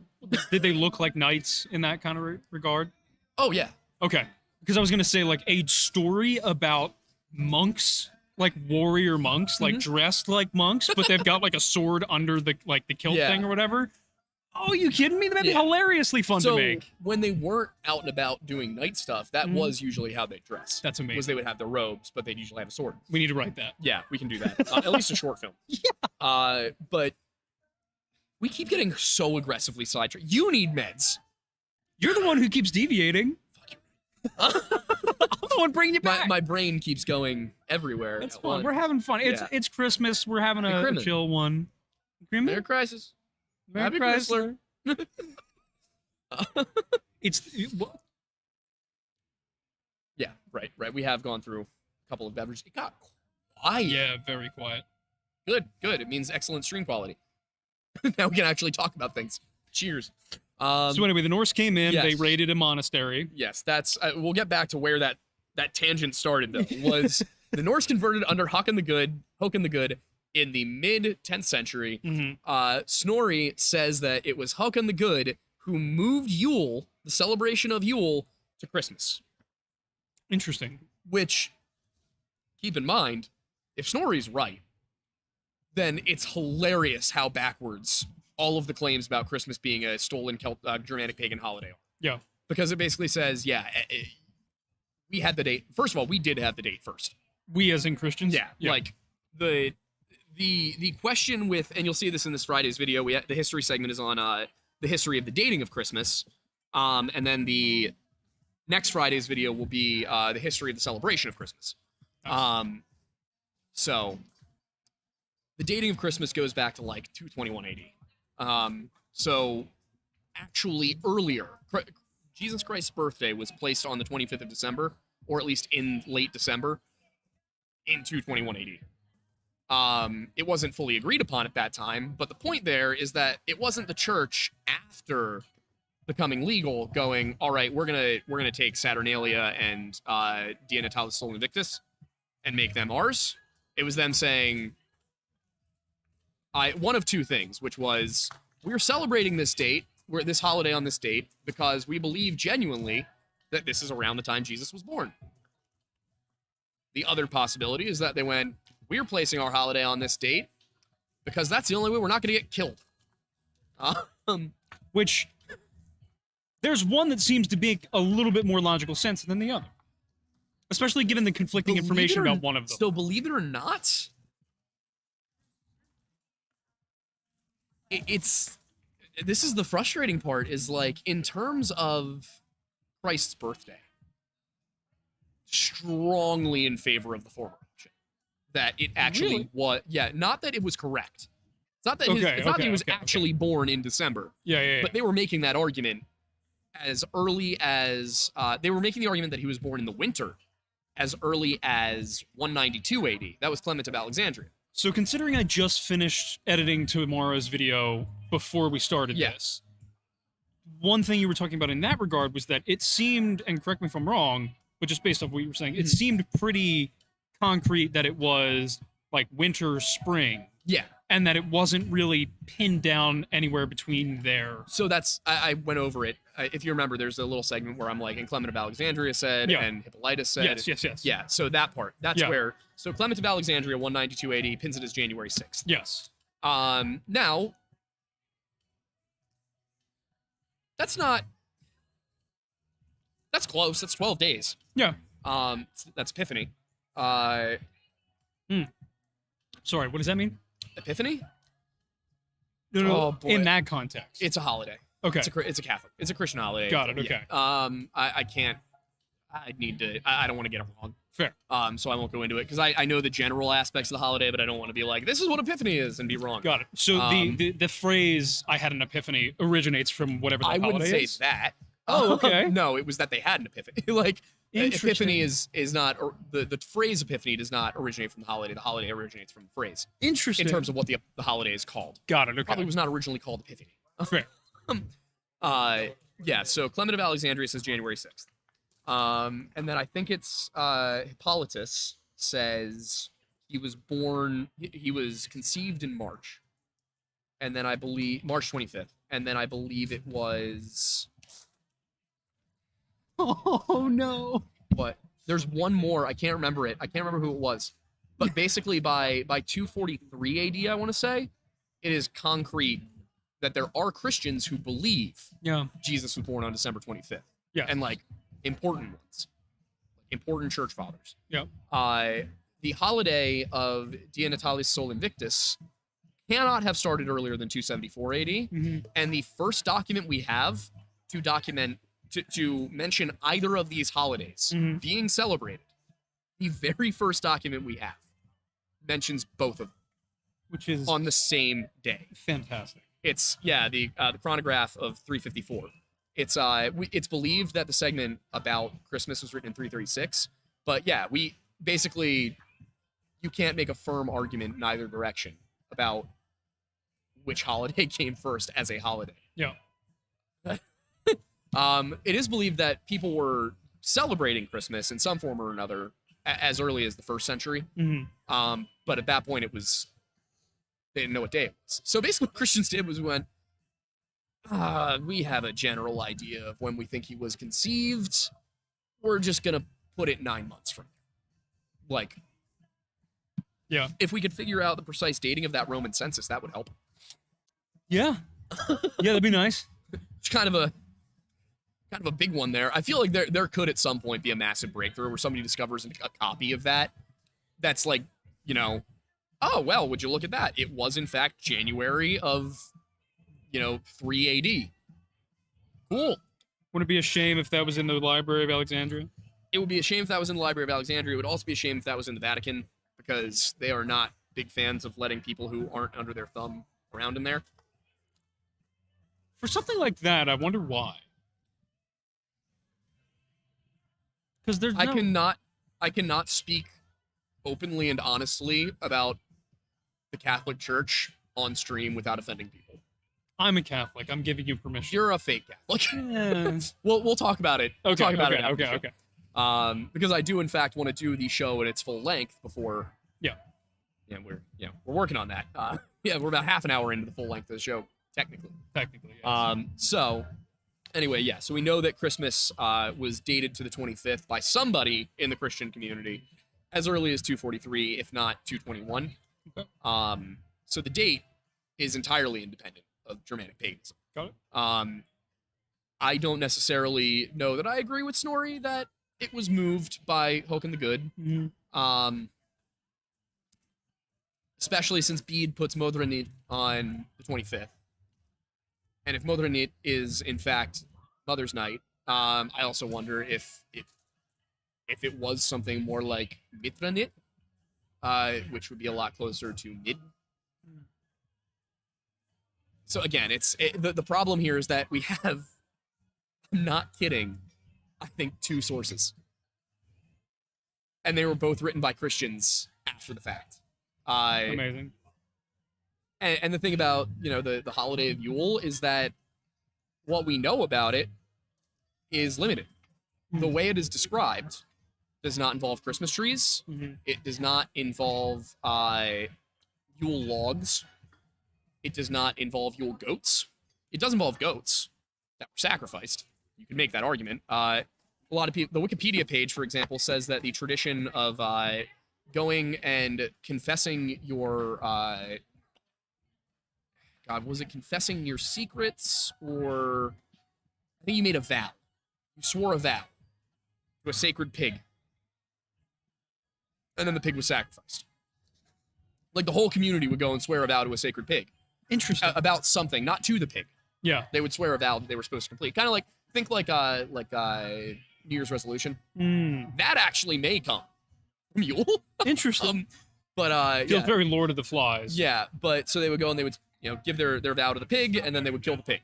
Did they look like knights in that kind of regard? Oh, yeah. Okay, because I was gonna say like a story about monks, like warrior monks, like dressed like monks, but they've got like a sword under the kilt Yeah. thing or whatever. Oh, you kidding me? That'd be Yeah. hilariously fun to So make. when they weren't out and about doing knight stuff, that Mhm. was usually how they dressed. That's Was amazing. they would have their robes, but they'd usually have a sword. We need to write that. Yeah, we can do that. At least a short film. Yeah. But we keep getting so aggressively sidetracked. You need meds. You're the one who keeps deviating. I'm the one bringing you back. My brain keeps going everywhere. It's at fun. once. We're having fun. Yeah. It's Christmas. We're having a Crimin. chill one. Crimin? Merry Crisis. Merry Happy Chrysler. Chrysler. Well, Yeah, right. We have gone through a couple of beverages. It got quiet. yeah, very quiet. Good. It means excellent stream quality. Now we can actually talk about things. Cheers. So anyway, the Norse came in. They yes. raided a monastery. Yes, that's. We'll get back to where that tangent started. Though was the Norse converted under Håkon the Good in the mid 10th century. Mhm. Snorri says that it was Håkon the Good who moved Yule, the celebration of Yule, to Christmas. Interesting. Which, keep in mind, if Snorri's right, then it's hilarious how backwards all of the claims about Christmas being a stolen Germanic pagan holiday are. Yeah. Because it basically says, we had the date. First of all, we did have the date first. We as in Christians? Yeah, like the question with, and you'll see this in this Friday's video. The history segment is on the history of the dating of Christmas, and then the next Friday's video will be the history of the celebration of Christmas. So the dating of Christmas goes back to like 221 AD. So actually earlier, Jesus Christ's birthday was placed on the 25th of December, or at least in late December, in 221 AD. It wasn't fully agreed upon at that time, but the point there is that it wasn't the church after becoming legal going, all right, we're gonna take Saturnalia and Dia Natalis Sol Invictus and make them ours. It was them saying one of two things, which was, we're celebrating this date, this holiday on this date, because we believe genuinely that this is around the time Jesus was born. The other possibility is that they went, we're placing our holiday on this date because that's the only way we're not going to get killed. Which, there's one that seems to make a little bit more logical sense than the other. Especially given the conflicting information about one of them. So believe it or not, this is the frustrating part, is like, in terms of Christ's birthday, strongly in favor of the former option. That it actually was, not that it was correct. It's not that he was actually born in December. Yeah. But they were making that argument as early as, they were making the argument that he was born in the winter as early as 192 AD. That was Clement of Alexandria. So considering I just finished editing tomorrow's video before we started this, one thing you were talking about in that regard was that it seemed, and correct me if I'm wrong, but just based off what you were saying, it seemed pretty concrete that it was like winter, spring. Yeah. And that it wasn't really pinned down anywhere between there. So that's, I went over it. If you remember, there's a little segment where I'm like, and Clement of Alexandria said, and Hippolytus said. Yes. Yeah, so that part, that's where, so Clement of Alexandria, 192 AD, pins it as January 6th. Yes. Now, that's close, that's 12 days. Yeah. That's Epiphany. Sorry, what does that mean? Epiphany? No, Oh, boy. in that context. It's a holiday. Okay. It's a Catholic. It's a Christian holiday. Got it, okay. Yeah. I can't, I don't want to get it wrong. Fair. So I won't go into it, because I know the general aspects of the holiday, but I don't want to be like, this is what Epiphany is, and be wrong. Got it. So the phrase, I had an epiphany, originates from whatever the holiday is? I wouldn't say that. Oh, okay. No, it was that they had an epiphany. Like, Epiphany is not, or the phrase Epiphany does not originate from the holiday. The holiday originates from the phrase. Interesting. In terms of what the holiday is called. Got it, okay. Probably was not originally called Epiphany. Fair. Yeah, so Clement of Alexandria says January 6th. And then I think it's Hippolytus says he was conceived in March. And then I believe, March 25th. And then I believe it was... Oh, no. But there's one more. I can't remember it. I can't remember who it was. But basically by 243 AD, I want to say, it is concrete that there are Christians who believe Jesus was born on December 25th. Yeah. And like important ones. Important church fathers. Yeah. The holiday of Dia Natalis Sol Invictus cannot have started earlier than 274 AD. Mm-hmm. And the first document we have to document to mention either of these holidays being celebrated, the very first document we have mentions both of them, which is on the same day. Fantastic. It's the chronograph of 354. It's believed that the segment about Christmas was written in 336, but we basically, you can't make a firm argument in either direction about which holiday came first as a holiday. Yeah. It is believed that people were celebrating Christmas in some form or another as early as the 1st century. Mm-hmm. But at that point, they didn't know what day it was. So basically what Christians did was we went, we have a general idea of when we think he was conceived. We're just going to put it 9 months from now. Like, if we could figure out the precise dating of that Roman census, that would help. Yeah. That'd be nice. It's kind of a big one there. I feel like there could at some point be a massive breakthrough where somebody discovers a copy of that that's like, you know, oh, well, would you look at that? It was, in fact, January of, 3 AD. Cool. Wouldn't it be a shame if that was in the Library of Alexandria? It would be a shame if that was in the Library of Alexandria. It would also be a shame if that was in the Vatican, because they are not big fans of letting people who aren't under their thumb around in there. For something like that, I wonder why. Because there's I cannot speak openly and honestly about the Catholic Church on stream without offending people. I'm a Catholic. I'm giving you permission. You're a fake Catholic. Yeah. We'll talk about it. We'll talk about it after the show. Okay. Because I do in fact want to do the show in its full length before. Yeah. Yeah, we're working on that. We're about half an hour into the full length of the show, technically. Technically, yes. So anyway, yeah. So we know that Christmas was dated to the 25th by somebody in the Christian community as early as 243, if not 221. Okay. So the date is entirely independent of Germanic paganism. Got it. I don't necessarily know that I agree with Snorri that it was moved by Håkon the Good. Mm-hmm. Especially since Bede puts Modranit on the 25th. And if Modranit is, in fact, Mother's Night, I also wonder if it was something more like Mitranit, which would be a lot closer to Mid. So again, the problem here is that we have, I'm not kidding, I think 2 sources. And they were both written by Christians after the fact. Amazing. And the thing about, the holiday of Yule is that what we know about it is limited. The way it is described does not involve Christmas trees. Mm-hmm. It does not involve Yule logs. It does not involve Yule goats. It does involve goats that were sacrificed. You can make that argument. A lot of people, the Wikipedia page, for example, says that the tradition of going and confessing your God, was it confessing your secrets, or I think you made a vow. You swore a vow to a sacred pig. And then the pig was sacrificed. Like the whole community would go and swear a vow to a sacred pig. Interesting. About something, not to the pig. Yeah. They would swear a vow that they were supposed to complete. Kind of like, think like New Year's resolution. That actually may come from Yule. Interesting. But Feels yeah. very Lord of the Flies. Yeah, but so they would go and they would, give their vow to the pig, and then they would kill the pig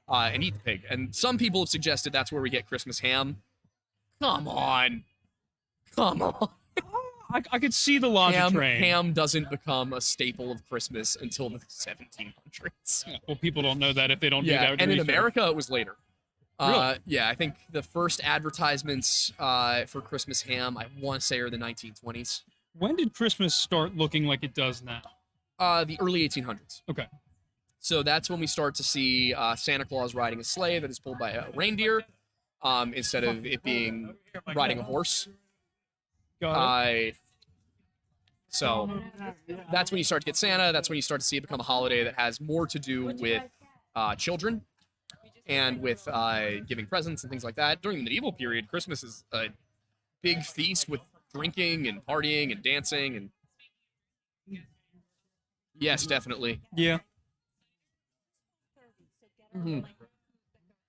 and eat the pig. And some people have suggested that's where we get Christmas ham. Come on. I could see the logic train. Ham doesn't become a staple of Christmas until the 1700s. Well, people don't know that if they don't do that. And in research. America, it was later. Really? Yeah, I think the first advertisements for Christmas ham, I want to say, are the 1920s. When did Christmas start looking like it does now? The early 1800s. Okay. So that's when we start to see Santa Claus riding a sleigh that is pulled by a reindeer, instead of it being riding a horse. Got it. So that's when you start to get Santa. That's when you start to see it become a holiday that has more to do with children and with giving presents and things like that. During the medieval period, Christmas is a big feast with drinking and partying and dancing and yes, definitely. Yeah.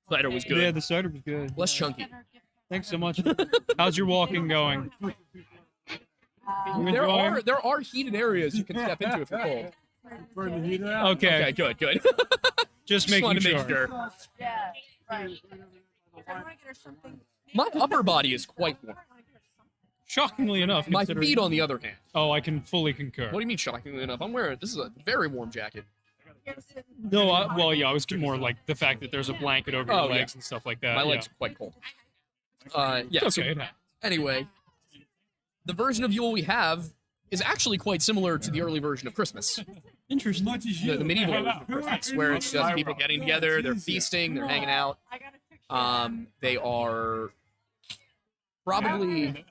Cider was good. Yeah, the cider was good. Less chunky. Thanks so much. How's your walking going? You enjoying? There are heated areas you can step into if you're cold. Okay. Okay, good. Just making wanted to sure. make sure. Yeah, right. I want to get her something. My upper body is quite warm. Shockingly enough, My considering- feet, on the other hand. Oh, I can fully concur. What do you mean shockingly enough? This is a very warm jacket. No, I was more like the fact that there's a blanket over your Oh, yeah. legs and stuff like that. My yeah. legs are quite cold. Yeah. It's So okay. It happens. anyway, the version of Yule we have is actually quite similar to the early version of Christmas. Interesting. The medieval version of Christmas, where it's just people getting together, they're feasting, they're hanging out. They are probably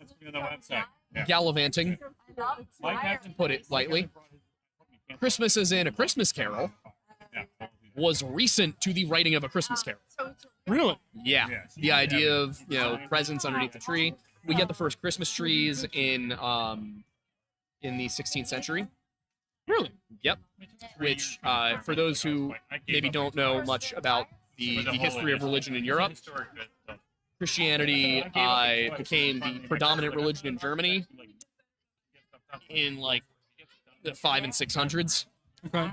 gallivanting, to put it lightly. Christmas as in A Christmas Carol was recent to the writing of A Christmas Carol. Really? Yeah, the idea of presents underneath the tree. We get the first Christmas trees in in the 16th century. Really? Yep. Which, for those who maybe don't know much about the history of religion in Europe, Christianity became the predominant religion in Germany in like the 500s and 600s. Okay.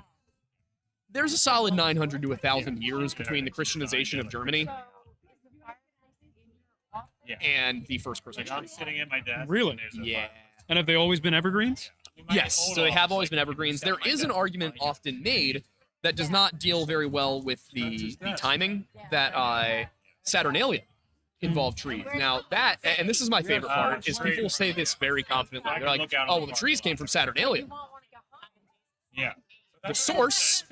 There's a solid 900 to 1,000 years between the Christianization of Germany and the first Christian. I'm sitting at my desk. Really? Yeah. And have they always been evergreens? Yes, so they have always been evergreens. There is an argument often made that does not deal very well with the timing that Saturnalia involved trees. Now that, and this is my favorite part, is people say this very confidently. They're like, oh, well, the trees came from Saturnalia. Yeah. The source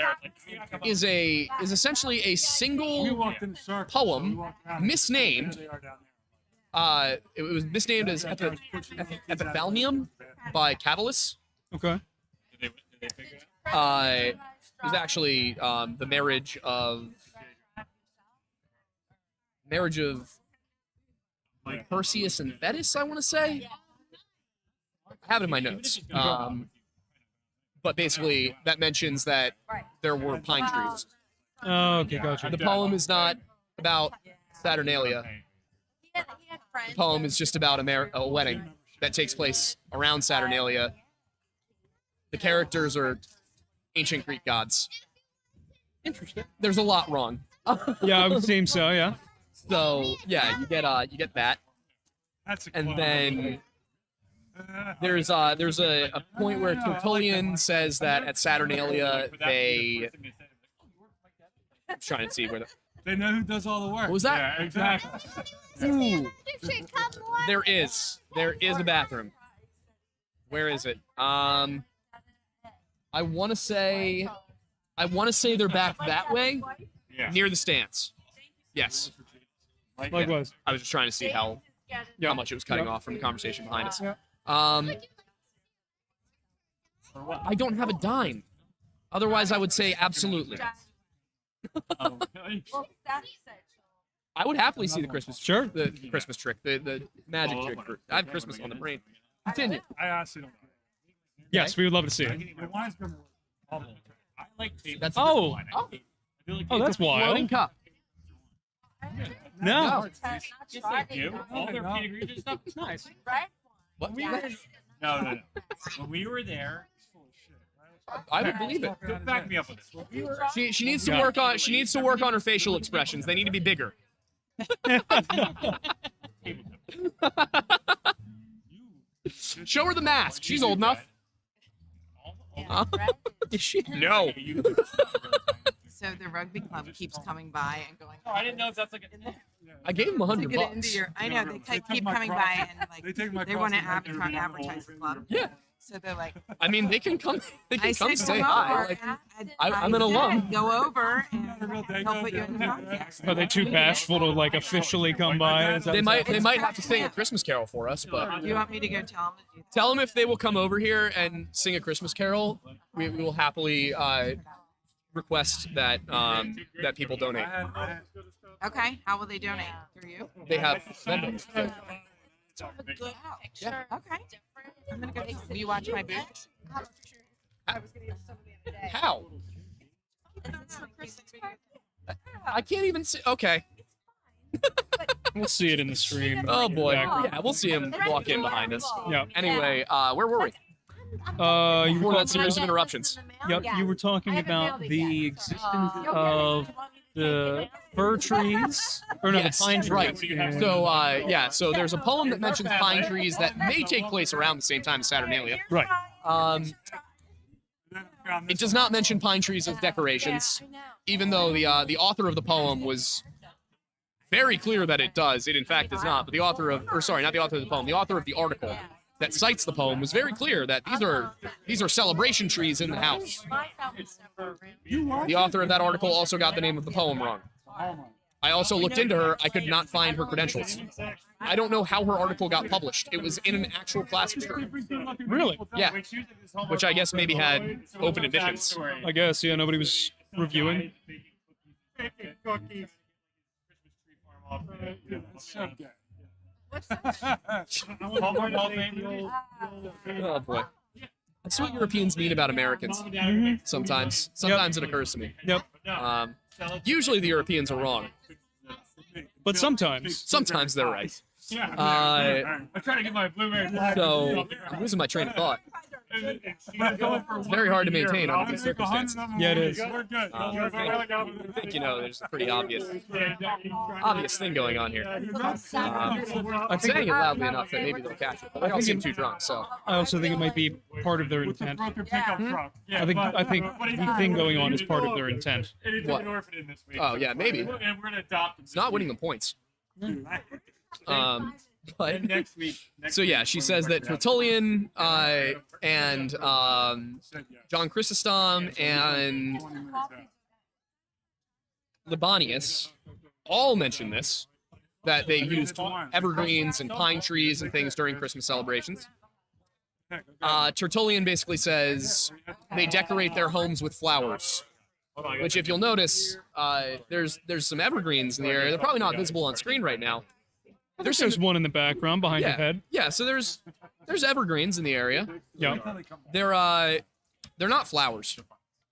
is essentially a single poem misnamed. It was misnamed as Epithalmium by Catullus. Okay. Did they figure it It was actually the marriage of Perseus and Thetis, I want to say. I have it in my notes. But basically, that mentions that there were pine trees. Oh, okay, gotcha. The poem is not about Saturnalia. The poem is just about a wedding that takes place around Saturnalia. The characters are ancient Greek gods. Interesting. There's a lot wrong. Yeah, I would seem so, yeah. So yeah, you get that, and then there's a point where Tertullian says that at Saturnalia they. I'm trying to see where They know who does all the work. what was that? Yeah, exactly. Ooh, there is a bathroom. Where is it? I want to say they're back that way, Yeah. near the stands. Yes, Likewise. I was just trying to see how much it was cutting off from the conversation behind us. Yeah. I don't have a dime. Otherwise, I would say absolutely. I would happily see the Christmas Sure. the Christmas trick, the magic trick. I have Christmas on the brain. Continue. I honestly don't know. Yes, we would love to see it. The wine's been I like That's Oh, It's oh, that's floating wild. cup. No. just like you. All their pedigrees and stuff. Nice. What? No. When we were there, I would believe it. back me up with this. She needs to Yeah. work on her facial expressions. They need to be bigger. Show her the mask. She's old enough. Huh? Is she? No. So the rugby club keeps coming by and going. Oh, I didn't know if that's like I gave him To $100. get into your, I know they keep coming by and They take my like they want to cross and make it advertise the club. Yeah. So they're like, I mean, they can come. They can I come said say come hi. over. Like, and I'm an said, alum. Go over and they'll put you in the podcast. Are they too bashful to like officially come by? Is that they what's might have to sing a Christmas carol for us, but Do you want me to go tell them to do that? tell them if they will come over here and sing a Christmas carol. We will happily request that that people donate. Okay, how will they donate? Through you? They have Venmo. Yeah. Okay. I'm gonna go. Will you watch my booth? How? I can't even see. Okay. We'll see it in the stream. Oh boy. Back. Yeah, we'll see him walk in behind us. Yeah. Anyway, where were we? You Before were that series of interruptions. Yep, you were talking about the existence of the fir trees, or no, Yes, the pine trees. right. and- So so there's a poem that mentions pine trees that may take place around the same time as Saturnalia. Right. It does not mention pine trees as decorations, even though the author of the poem was very clear that it does. It in fact does not. But the author of, or sorry, not the author of the poem, the author of the article that cites the poem was very clear that these are celebration trees in the house. The author of that article also got the name of the poem wrong. I also looked into her. I could not find her credentials. I don't know how her article got published. It was in an actual classics journal. Really? Yeah. Which I guess maybe had open editions. I guess, yeah, nobody was reviewing. Oh boy. That's what Europeans mean about Americans. Mhm. Sometimes it occurs to me. Yep. Usually the Europeans are wrong. But sometimes. Sometimes they're right. I'm trying to get my blueberry. So I'm losing my train of thought. It's very hard to maintain under these circumstances. Yeah, it is. I think there's a pretty obvious thing going on here. I'm saying it loudly enough that maybe they'll catch it, but they all seem too drunk. So I also think it might be part of their intent. I think the thing going on is part of their intent. What? Oh yeah, maybe. And we're gonna adopt him. It's not winning the points. But next week. so yeah, she says that Tertullian and John Chrysostom and Libanius all mention this, that they used evergreens and pine trees and things during Christmas celebrations. Tertullian basically says they decorate their homes with flowers, which if you'll notice, there's some evergreens in the area. They're probably not visible on screen right now. There's one in the background behind the head. Yeah, so there's evergreens in the area. Yeah. They're not flowers.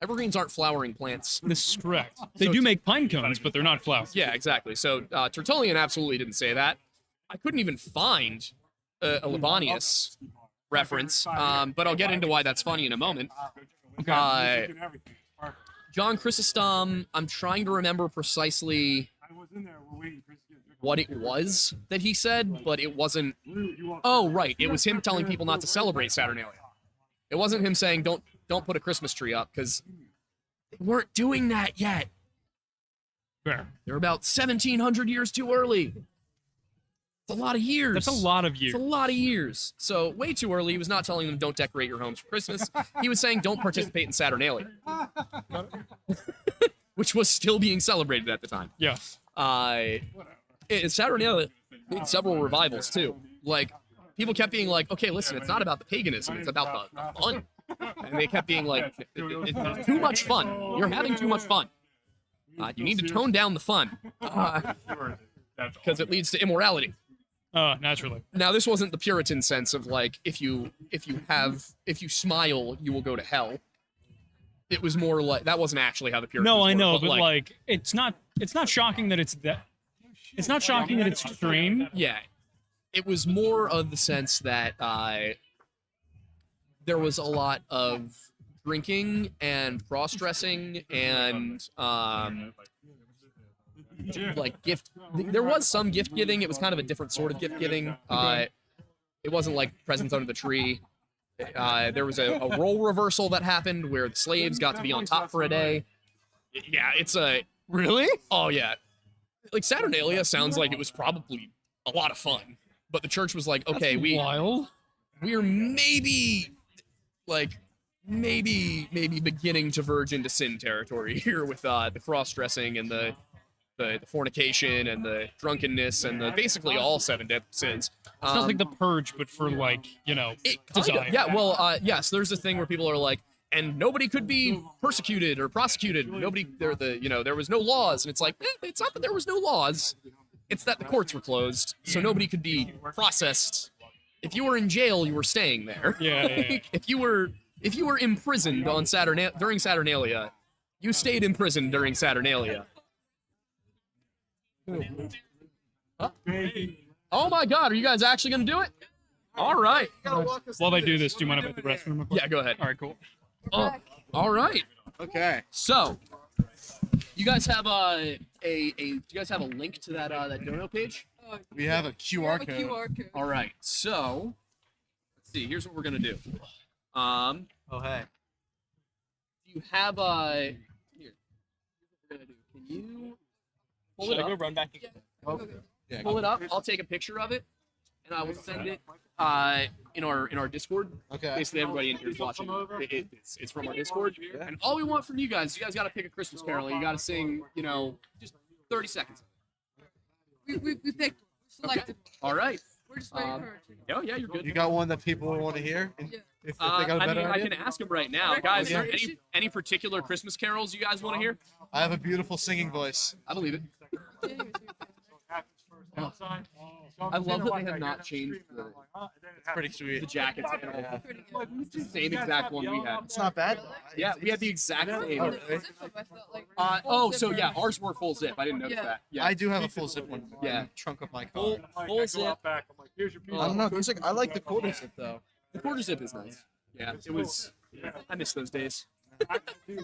Evergreens aren't flowering plants. This is correct. They do make pine cones, but they're not flowers. Yeah, exactly. So Tertullian absolutely didn't say that. I couldn't even find a Libanius reference, but I'll get into why that's funny in a moment. Okay. John Chrysostom, I'm trying to remember precisely what it was that he said, but it wasn't. Oh, right. It was him telling people not to celebrate Saturnalia. It wasn't him saying don't put a Christmas tree up, because they weren't doing that yet. Fair. They're about 1,700 years too early. It's a lot of years. That's a lot of years. It's a lot of years. So way too early. He was not telling them don't decorate your homes for Christmas. He was saying don't participate in Saturnalia, which was still being celebrated at the time. Yeah. Saturnalia made several revivals too. Like, people kept being like, okay, listen, it's not about the paganism, it's about the fun. And they kept being like, it's too much fun. You're having too much fun. You need to tone down the fun, because it leads to immorality. Naturally. Now, this wasn't the Puritan sense of like, if you smile, you will go to hell. It was more like, that wasn't actually how the Puritans No, I were, know, but like, it's not shocking that it's that. It's not shocking that it's extreme. Yeah, it was more of the sense that there was a lot of drinking and cross-dressing and like gift. There was some gift giving. It was kind of a different sort of gift giving. It wasn't like presents under the tree. There was a role reversal that happened where the slaves got to be on top for a day. Yeah, it's a Really? Oh yeah. Like, Saturnalia sounds like it was probably a lot of fun, but the church was like, okay, we're maybe beginning to verge into sin territory here with the cross-dressing and the fornication and the drunkenness and the basically all 7 deadly sins. Sounds like the purge, but for like, desire. Yeah, well, yes, there's a thing where people are like, and nobody could be persecuted or prosecuted. There was no laws, and it's like, it's not that there was no laws. It's that the courts were closed, so nobody could be processed. If you were in jail, you were staying there. Yeah. If you were imprisoned during Saturnalia, you stayed imprisoned during Saturnalia. Huh? Oh my God, are you guys actually gonna do it? All right. While they do this, do you mind if I hit the restroom real quick? Yeah, go ahead. All right, cool. Oh, all right. Okay. So, you guys have do you guys have a link to that dono page? We have a QR code. All right. So, let's see. Here's what we're gonna do. Oh hey. Do you have here? Here's what we're gonna do. Can you pull it up? Run back again? Yeah. Pull it up. I'll take a picture of it, and I will send it in our Discord. Okay. Basically, everybody in here is watching. It's from our Discord, and all we want from you guys got to pick a Christmas carol. You got to sing, just 30 seconds. We picked, selected. Okay. All right. We're just waiting for her to. Oh yeah, you're good. You got one that people want to hear? Yeah. If they got a better I idea? can ask them right now, guys. Okay. Are there any particular Christmas carols you guys want to hear? I have a beautiful singing voice. I believe it. I love that they have not changed the Pretty sweet. The jackets and all. Yeah. Pretty good. It's the same exact one we had. It's not bad. Yeah, we had the exact Oh, same. really? Zip up, I felt like. Oh, Full so zipper. yeah, ours were full zip. I didn't notice Yeah. that. Yeah. I do have a full zip one. Yeah. In the trunk of my car. Full, full zip. Back. I'm like, here's your piece. I don't know. There's like I like the quarter zip though. The quarter zip is nice. Yeah, it was. I miss those days.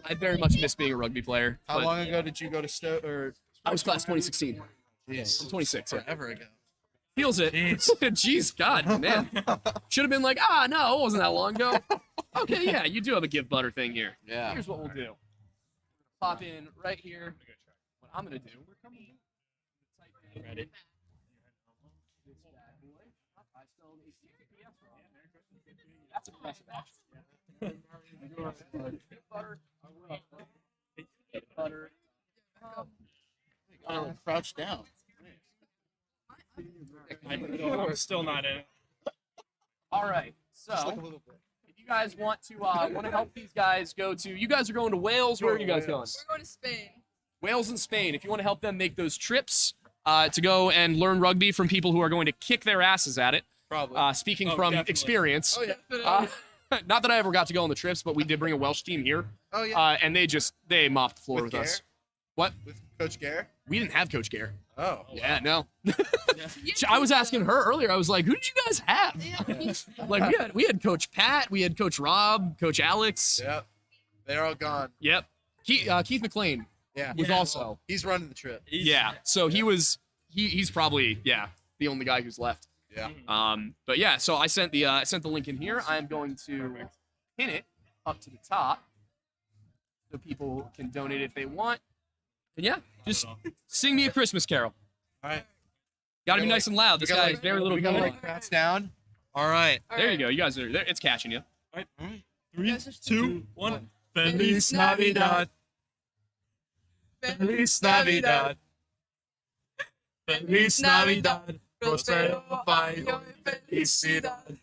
I very much miss being a rugby player. How but long ago did you go to Stowe or? I was class 2016. Jeez. I'm 26. Yeah. Forever ago. Feels it. Jeez, God, man. Should have been like, no, it wasn't that long ago. Okay, yeah, you do have a give butter thing here. Yeah. Here's what we'll do. Pop in right here. What I'm gonna do. Ready? That's impressive, actually. Butter. Butter. Crouch down. I'm still not in it. All right, Just like a so little bit. if you guys want to help these guys go to, you guys are going to Wales. Where are you guys going? We're going to Spain. Wales and Spain. If you want to help them make those trips to go and learn rugby from people who are going to kick their asses at it, Probably. speaking Oh, from definitely. experience. Oh yeah. Not that I ever got to go on the trips, but we did bring a Welsh team here, Oh yeah. and they mopped the floor With with us. Gare? What? With Coach Gare. We didn't have Coach Gare. Oh. Yeah, no. I was asking her earlier. I was like, "Who did you guys have?" Yeah. Like we had Coach Pat, we had Coach Rob, Coach Alex. Yep. They're all gone. Yep. Keith McLean Yeah. was also. He's running the trip. Yeah. So he's probably the only guy who's left. Yeah. But yeah, so I sent the link in here. I'm going to pin it up to the top so people can donate if they want. And yeah, just sing me a Christmas carol. All right. Got to be nice and loud. This guy is very little. We got good. like crouch down. All right. There you go. You guys are there. It's catching you. 3, 2, 1. Feliz Navidad. Feliz Navidad. Feliz Navidad. Prospero año y felicidad.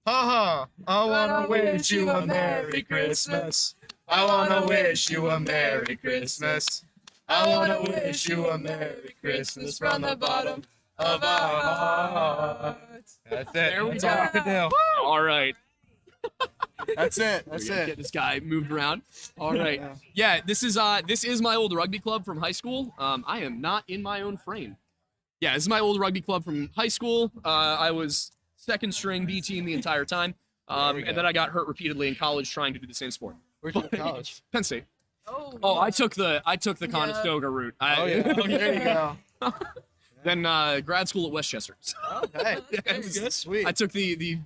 Haha, I wanna wish you a Merry Christmas. I wanna wish you a Merry Christmas. I wanna wish you a Merry Christmas from the bottom of our hearts. That's it. There we That's all go. we can do. All right. That's it. We That's gotta it. Get this guy moved around. All right. Yeah, this is my old rugby club from high school. I am not in my own frame. Yeah, this is my old rugby club from high school. I was second string B team the entire time. There we And go. then I got hurt repeatedly in college trying to do the same sport. Where'd you go to college? Penn State. Oh, I took the Conestoga route. Oh yeah. There you go. Then grad school at Westchester. So Hey, That's that's sweet. I took the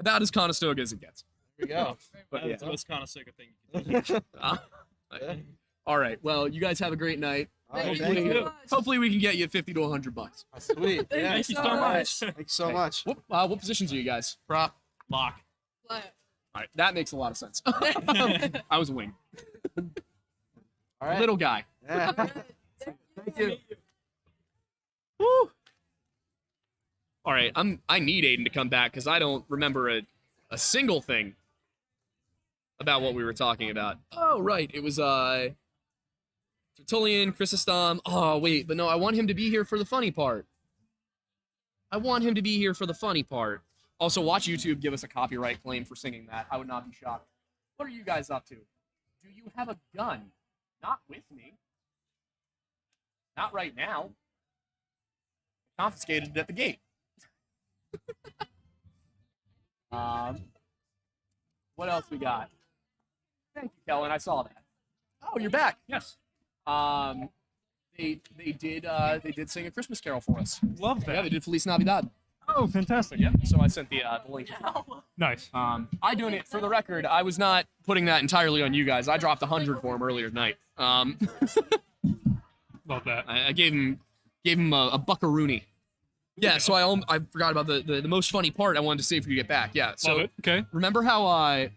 about as Conestoga as it gets. There we go. But yeah. That's the most kind of sick of thing. All right. Well, you guys have a great night. Thank Thank you. you. Hopefully we can get you $50 to $100. That's sweet. Yeah. Thank you so so much. Thanks so much. What positions are you guys? Prop. Lock. All right, that makes a lot of sense. I was a wing, All right. little guy. Yeah. Thank you. Woo. All right, I need Aiden to come back because I don't remember a single thing about what we were talking about. Oh, right, it was Tertullian, Chrysostom. Oh, wait, but no, I want him to be here for the funny part. Also, watch YouTube give us a copyright claim for singing that. I would not be shocked. What are you guys up to? Do you have a gun? Not with me. Not right now. Confiscated it at the gate. What else we got? Thank you, Kellen. I saw that. Oh, you're back. Yes. They did sing a Christmas carol for us. Love Yeah, that. they did Feliz Navidad. Oh, fantastic. Yeah. So I sent the link. Nice. I donate for the record. I was not putting that entirely on you guys. I dropped 100 for him earlier tonight. Love that. I gave him a buckaroony. Yeah. So I forgot about the most funny part. I wanted to save for you to get back. Yeah. So Love it. Okay. remember how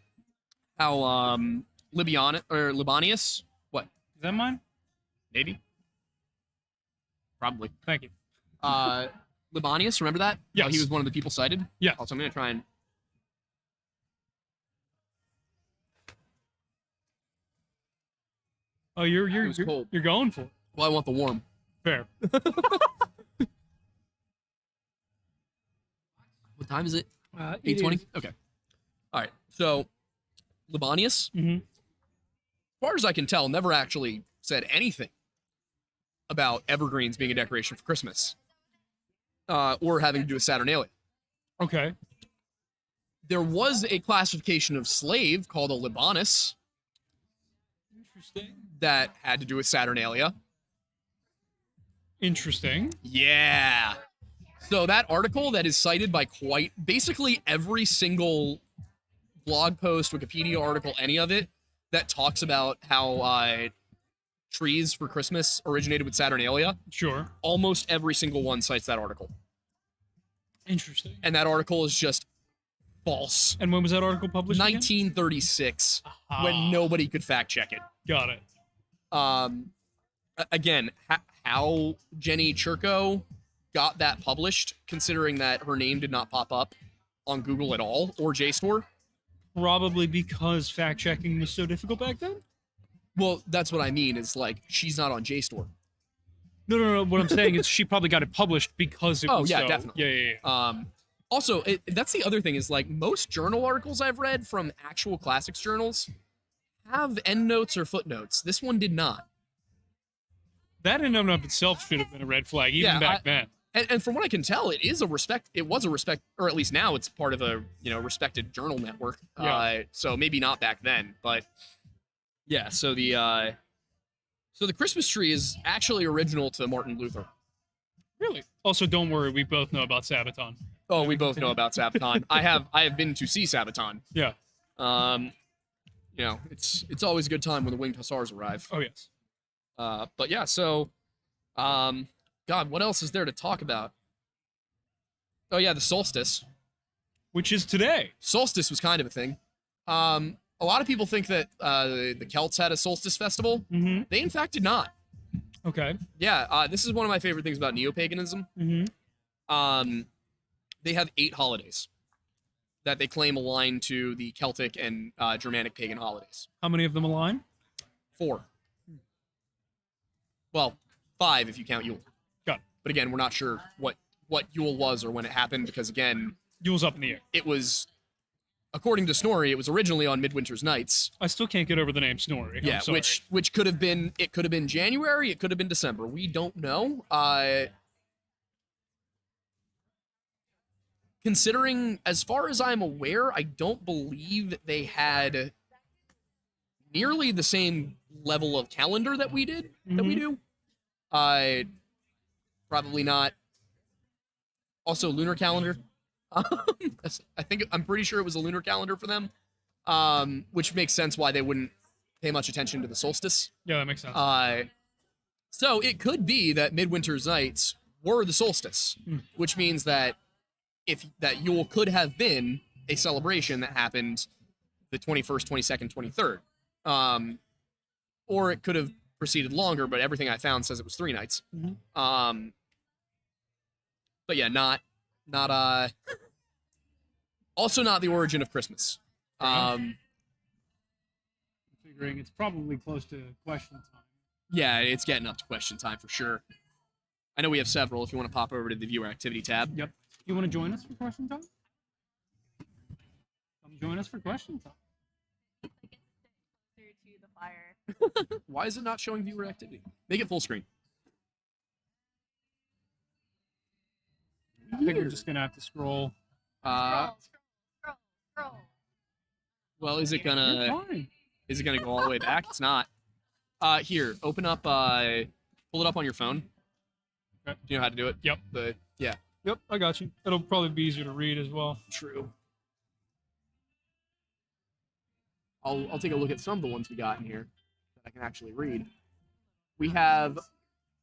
Libanius? What? Is that mine? Maybe. Probably. Thank you. Libanius, remember that? How Yes. he was one of the people cited? Yeah. Also, I'm going to try and... Oh, you're It was cold. you're going for it. Well, I want the warm. Fair. What time is it? It 820? is. Okay. All right. So, Libanius, Mhm. as far as I can tell, never actually said anything about evergreens being a decoration for Christmas or having to do with Saturnalia. Okay. There was a classification of slave called a Libanus Interesting. that had to do with Saturnalia. Interesting. Yeah. So that article that is cited by basically every single blog post, Wikipedia article, any of it that talks about how trees for Christmas originated with Saturnalia, Sure. almost every single one cites that article. Interesting. And that article is just false. And when was that article published? again? 1936, Ah, when nobody could fact check it. Got it. Again, how Jenny Churko got that published, considering that her name did not pop up on Google at all or JSTOR. Probably because fact checking was so difficult back then. Well, that's what I mean. Is like she's not on JSTOR. No. What I'm saying is she probably got it published because it Oh, was yeah, so- definitely. Yeah. Also, that's the other thing is like most journal articles I've read from actual classics journals have endnotes or footnotes. This one did not. That in and of itself should have been a red flag even Yeah, back then. And from what I can tell, it was a respect, or at least now it's part of a respected journal network. Yeah. So maybe not back then, but yeah. So the Christmas tree is actually original to Martin Luther. Really? Also, don't worry, we both know about Sabaton. Oh, we both know about Sabaton. I have been to see Sabaton. Yeah. It's always a good time when the winged hussars arrive. Oh yes. But yeah, so God, what else is there to talk about? Oh yeah, the solstice. Which is today. Solstice was kind of a thing. A lot of people think that the Celts had a solstice festival. Mm-hmm. They in fact did not. Okay. Yeah, this is one of my favorite things about neo-paganism. Mm-hmm. They have 8 holidays that they claim align to the Celtic and Germanic pagan holidays. How many of them align? 4. Well, 5 if you count Yule. Got it. But again, we're not sure what Yule was or when it happened because again, Yule's up in the air. it was, according to Snorri, it was originally on Midwinter's Nights. I still can't get over the name Snorri. I'm Yeah, sorry. which could have been January, it could have been December. We don't know. Considering, as far as I'm aware, I don't believe they had nearly the same level of calendar that we did, that we do. Probably not. Also, lunar calendar. I'm pretty sure it was a lunar calendar for them, which makes sense why they wouldn't pay much attention to the solstice. Yeah, that makes sense. So it could be that Midwinter's Nights were the solstice, which means that that Yule could have been a celebration that happened the 21st, 22nd, 23rd. Or it could have proceeded longer, but everything I found says it was 3 nights. Mhm. But yeah, not also not the origin of Christmas. I'm figuring it's probably close to question time. Yeah, it's getting up to question time for sure. I know we have several if you want to pop over to the viewer activity tab. Yep. You want to join us for question time? Come join us for question time. Closer to the fire. Why is it not showing viewer activity? Make it full screen. I think we're just gonna have to scroll. Scroll. Well, is it You're gonna fine. go all the way back? It's not. Here, open up pull it up on your phone. Okay. Do you know how to do it? Yep. Yeah, Yep, I got you. It'll probably be easier to read as well. true. I'll take a look at some of the ones we got in here that I can actually read. We have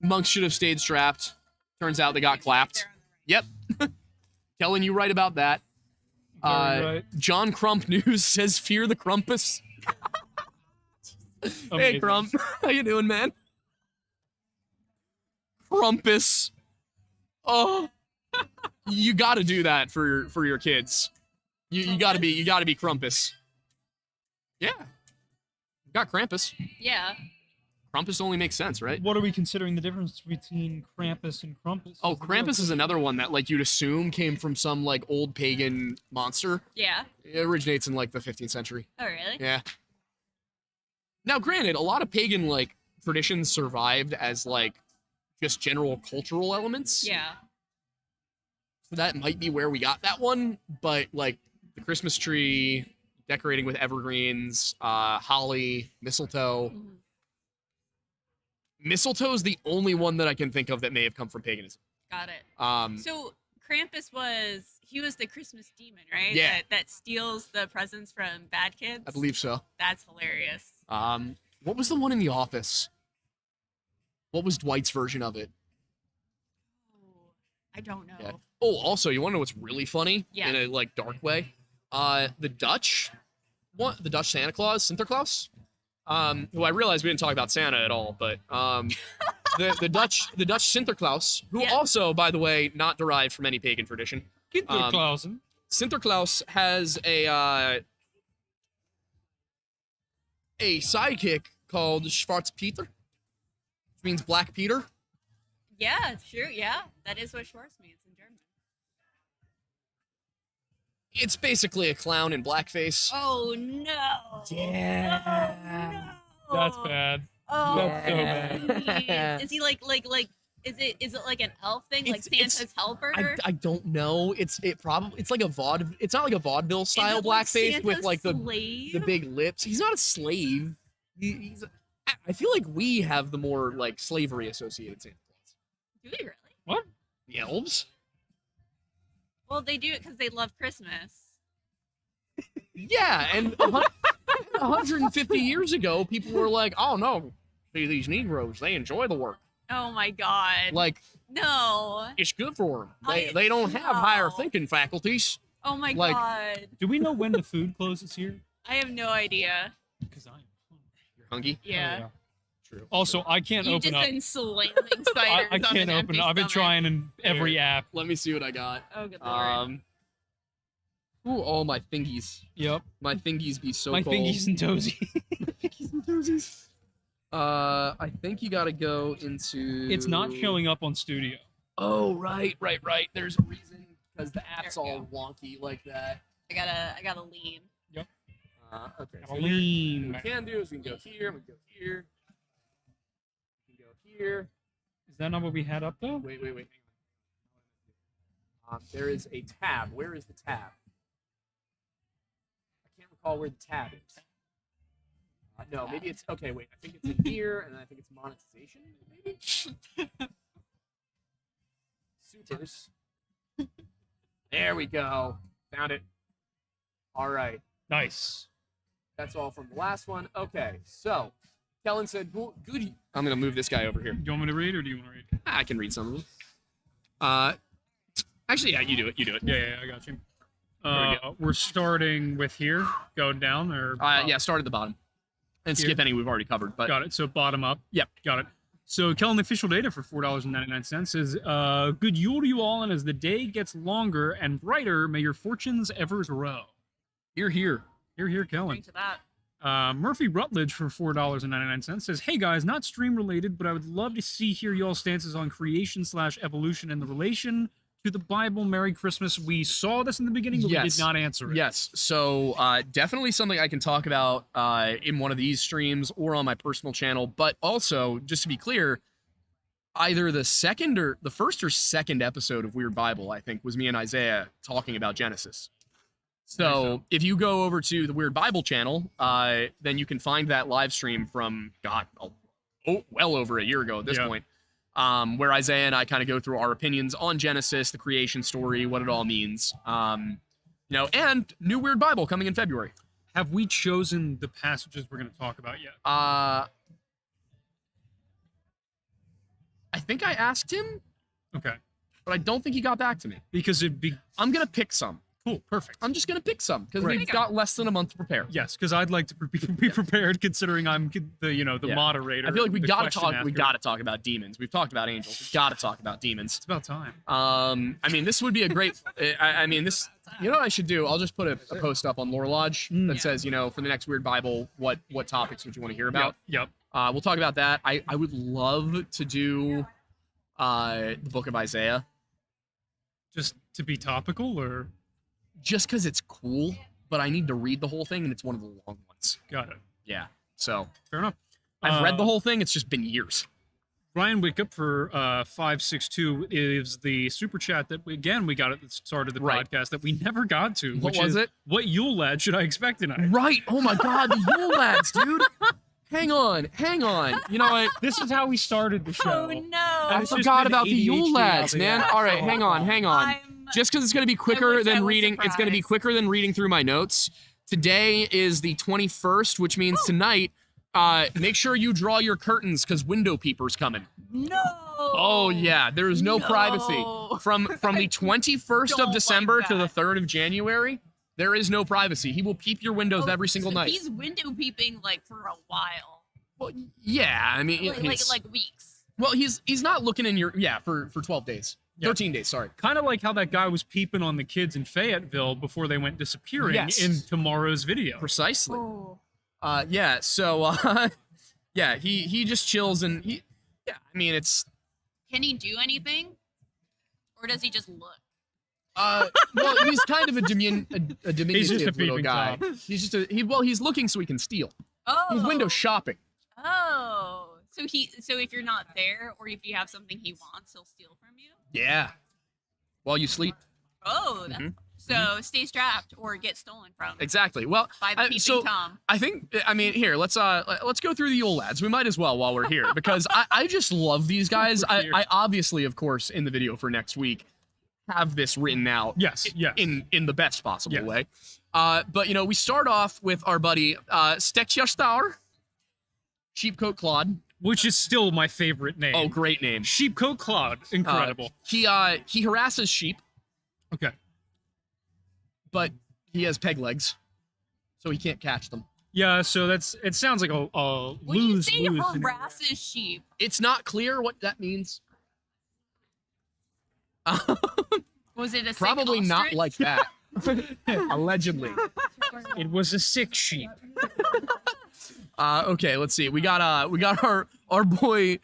monks should have stayed strapped. Turns out they got clapped. Yep. Kellen, you right about that. Very right. John Crump News says fear the Crumpus. Hey Amazing. Crump, how you doing, man? Crumpus. Oh, you got to do that for your kids. You got to be Crumpus. Yeah. Got Krampus. Yeah. Krampus only makes sense, right? What are we considering the difference between Krampus and Krampus? Oh, Krampus is another one that like you'd assume came from some like old pagan monster. Yeah. It originates in like the 15th century. Oh, really? Yeah. Now, granted, a lot of pagan like traditions survived as like just general cultural elements. Yeah. So that might be where we got that one, but like the Christmas tree, decorating with evergreens, holly, mistletoe. Mhm. Mistletoe is the only one that I can think of that may have come from paganism. Got it. Um, So Krampus was the Christmas demon, right? Yeah. That steals the presents from bad kids. I believe so. That's hilarious. What was the one in The Office? What was Dwight's version of it? Oh, I don't know. Yeah. Oh, also, you want to know what's really funny? Yeah. In a like dark way? The Dutch Santa Claus, Sinterklaas, who I realized we didn't talk about Santa at all, but the Dutch Sinterklaas, who Yeah. also, by the way, not derived from any pagan tradition. Sinterklaasen. Sinterklaas has a sidekick called Schwarz Peter, which means Black Peter. Yeah, sure. Yeah, that is what Schwarz means in German. It's basically a clown in blackface. Oh no. Yeah. Oh, no. That's bad. Oh, That's so bad. please. Is he like is it like an elf thing, like It's- Santa's helper? I don't know. It's like a it's not like a vaudeville style Is it like blackface with Santa's like the slave? big lips. He's not a slave. I feel like we have the more like slavery associated Santa Claus. Do we really? What? The elves? Well, they do it because they love Christmas. Yeah, and 150 years ago, people were like, "Oh no, see these Negroes, they enjoy the work. Oh my god. Like No. it's good for them. I- They don't have higher no. thinking faculties." Oh my like- god. Do we know when the food closes here? I have no idea. Because I am hungry. You're hungry. Yeah. True. Also, I can't You've open just up. been slamming I spiders. on can't an open empty it. I've been stomach. trying in every app. Let me see what I got. Oh good lord. Ooh, all my thingies. Yep. My thingies be so My cold. thingies and toesies. Thingies and toesies. I think you gotta go into. It's not showing up on Studio. Oh, right. There's a reason because the app's There we all wonky like that. I gotta lean. Okay. Gotta So what lean. we can do is we can go here. We can go here. We can go here. Is that not what we had up though? Wait. Hang on. There is a tab. Where is the tab? I can't recall where the tab is. No, maybe it's okay. Wait, I think it's in here, and I think it's monetization. Maybe. Supers. There we go. Found it. All right. Nice. That's all from the last one. Okay, so Kellen said, well, "Good." I'm gonna move this guy over here. Do you want me to read or do you want to read? I can read some of them. Actually, yeah, you do it. Yeah, I got you. we We're starting with here, going down, or Yeah, start at the bottom, and Here. skip any we've already covered. But got it. So bottom up. Yep. Got it. So Kellen, the official data for $4.99 says, "Good Yule to you all, and as the day gets longer and brighter, may your fortunes ever grow." here. Here, Kellen. Drink to that. Murphy Rutledge for $4.99 says, "Hey guys, not stream related, but I would love to hear y'all stances on creation/evolution and the relation to the Bible. Merry Christmas." We saw this in the beginning, but we Yes. did not answer it. Yes, so definitely something I can talk about in one of these streams or on my personal channel. But also, just to be clear, either the first or second episode of Weird Bible, I think, was me and Isaiah talking about Genesis. So if you go over to the Weird Bible channel, then you can find that live stream from well over a year ago at this Yeah. point, where Isaiah and I kind of go through our opinions on Genesis, the creation story, what it all means. And new Weird Bible coming in February. Have we chosen the passages we're going to talk about yet? I think I asked him, Okay. but I don't think he got back to me. Because it'd be I'm gonna pick some. cool. Perfect. I'm just gonna pick some because Right. we've got less than a month to prepare. Yes, because I'd like to be prepared, considering I'm the Yeah. moderator. I feel like we the gotta question talk. We asker. gotta talk about demons. We've talked about angels. We gotta talk about demons. It's about time. I mean, this would be a great. I mean, this. You know what I should do? I'll just put a post up on Lore Lodge that says, for the next Weird Bible, what topics would you want to hear about? Yep. We'll talk about that. I would love to do the Book of Isaiah, Just to be topical, or just because it's cool, but I need to read the whole thing, and it's one of the long ones. got it. Yeah, so Fair enough. I've read the whole thing. It's just been years. Ryan Wickup for 562 is the super chat that we got at the start of the Right. podcast that we never got to. What which was is, it? What Yule lad should I expect tonight? Right. Oh my God, the Yule lads, dude. Hang on. You know what? This is how we started the show. Oh no! I It's just forgot been about the Yule ADHD lads, out there. man. All right, hang on. I'm Just because it's going to be quicker wish I than was reading, it's going to be surprised. quicker than reading through my notes. Today is the 21st, which means tonight. Make sure you draw your curtains because window peepers coming. no. Oh yeah, there is no privacy No. from the 21st Don't of like December to the that. 3rd of January. There is no privacy. He will peep your windows every single so night. He's window peeping like for a while, Well, yeah, I mean, like weeks. well, he's not looking in your for 12 days, 13 days. Sorry. Kind of like how that guy was peeping on the kids in Fayetteville before they went disappearing Yes. in tomorrow's video. Precisely. Oh. Yeah. So, yeah, he just chills and I mean, it's Can he do anything, or does he just look? well, he's kind of a diminutive He's just a little peeping guy. Tom. He's just he's looking so he can steal. Oh. He's window shopping. Oh. So if you're not there, or if you have something he wants, he'll steal from you. Yeah. While you sleep. Oh. Mhm. So stay strapped or get stolen from Exactly. Well, by the peeping so Tom. I think here let's go through the Yule lads. We might as well while we're here because I just love these guys. I obviously, of course, in the video for next week have this written out. Yes, yes. In the best possible Yes. way. But we start off with our buddy Stekjastar, Sheepcoat Claude. Which is still my favorite name. Oh, great name. Sheepcoat Claude. Incredible. He harasses sheep, Okay. but he has peg legs, so he can't catch them. Yeah, so it sounds like a When you lose say lose. harasses sheep, It's not clear what that means. was it a sick Probably not ostrich? like that. Allegedly. It was a sick sheep. Okay, let's see. We got our boy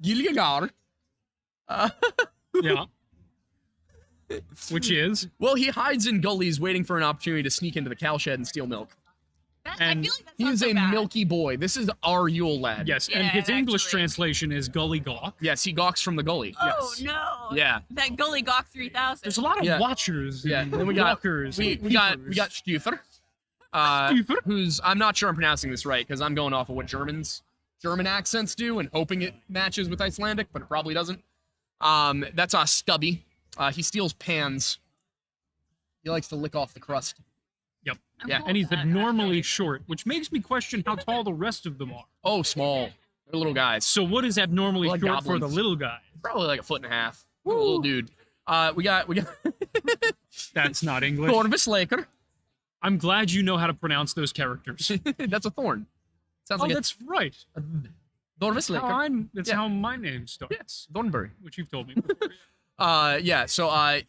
Gilgagar. Yeah. Which is Well, he hides in gullies waiting for an opportunity to sneak into the cow shed and steal milk. I And feel like that's He not is so a bad. milky boy. This is our Yule lad. yes, and Yeah, his English actually. translation is gully gawk. Yes, he gawks from the gully. Oh Yes. no! Yeah. That Gully Gawk 3000. There's a lot of Yeah. watchers. Yeah. And Then we got walkers. we and got peepers. Stuffer. Stuffer. Who's I'm not sure I'm pronouncing this right because I'm going off of what German accents do and hoping it matches with Icelandic, but it probably doesn't. That's Stubby. He steals pans. He likes to lick off the crust. I'm yeah, cool And he's with that, abnormally actually. short, which makes me question how tall the rest of them are. Oh, small. They're little guys. So what is abnormally Like short for the goblins. little guy? Probably like a foot and a half. Little dude. We got That's not English. Thornvislaker. I'm glad you know how to pronounce those characters. That's a thorn. Sounds Oh, like that's right. Thornvislaker. That's Yeah. how my name starts. Yes, Thornbury. Which you've told me before. Yeah. So a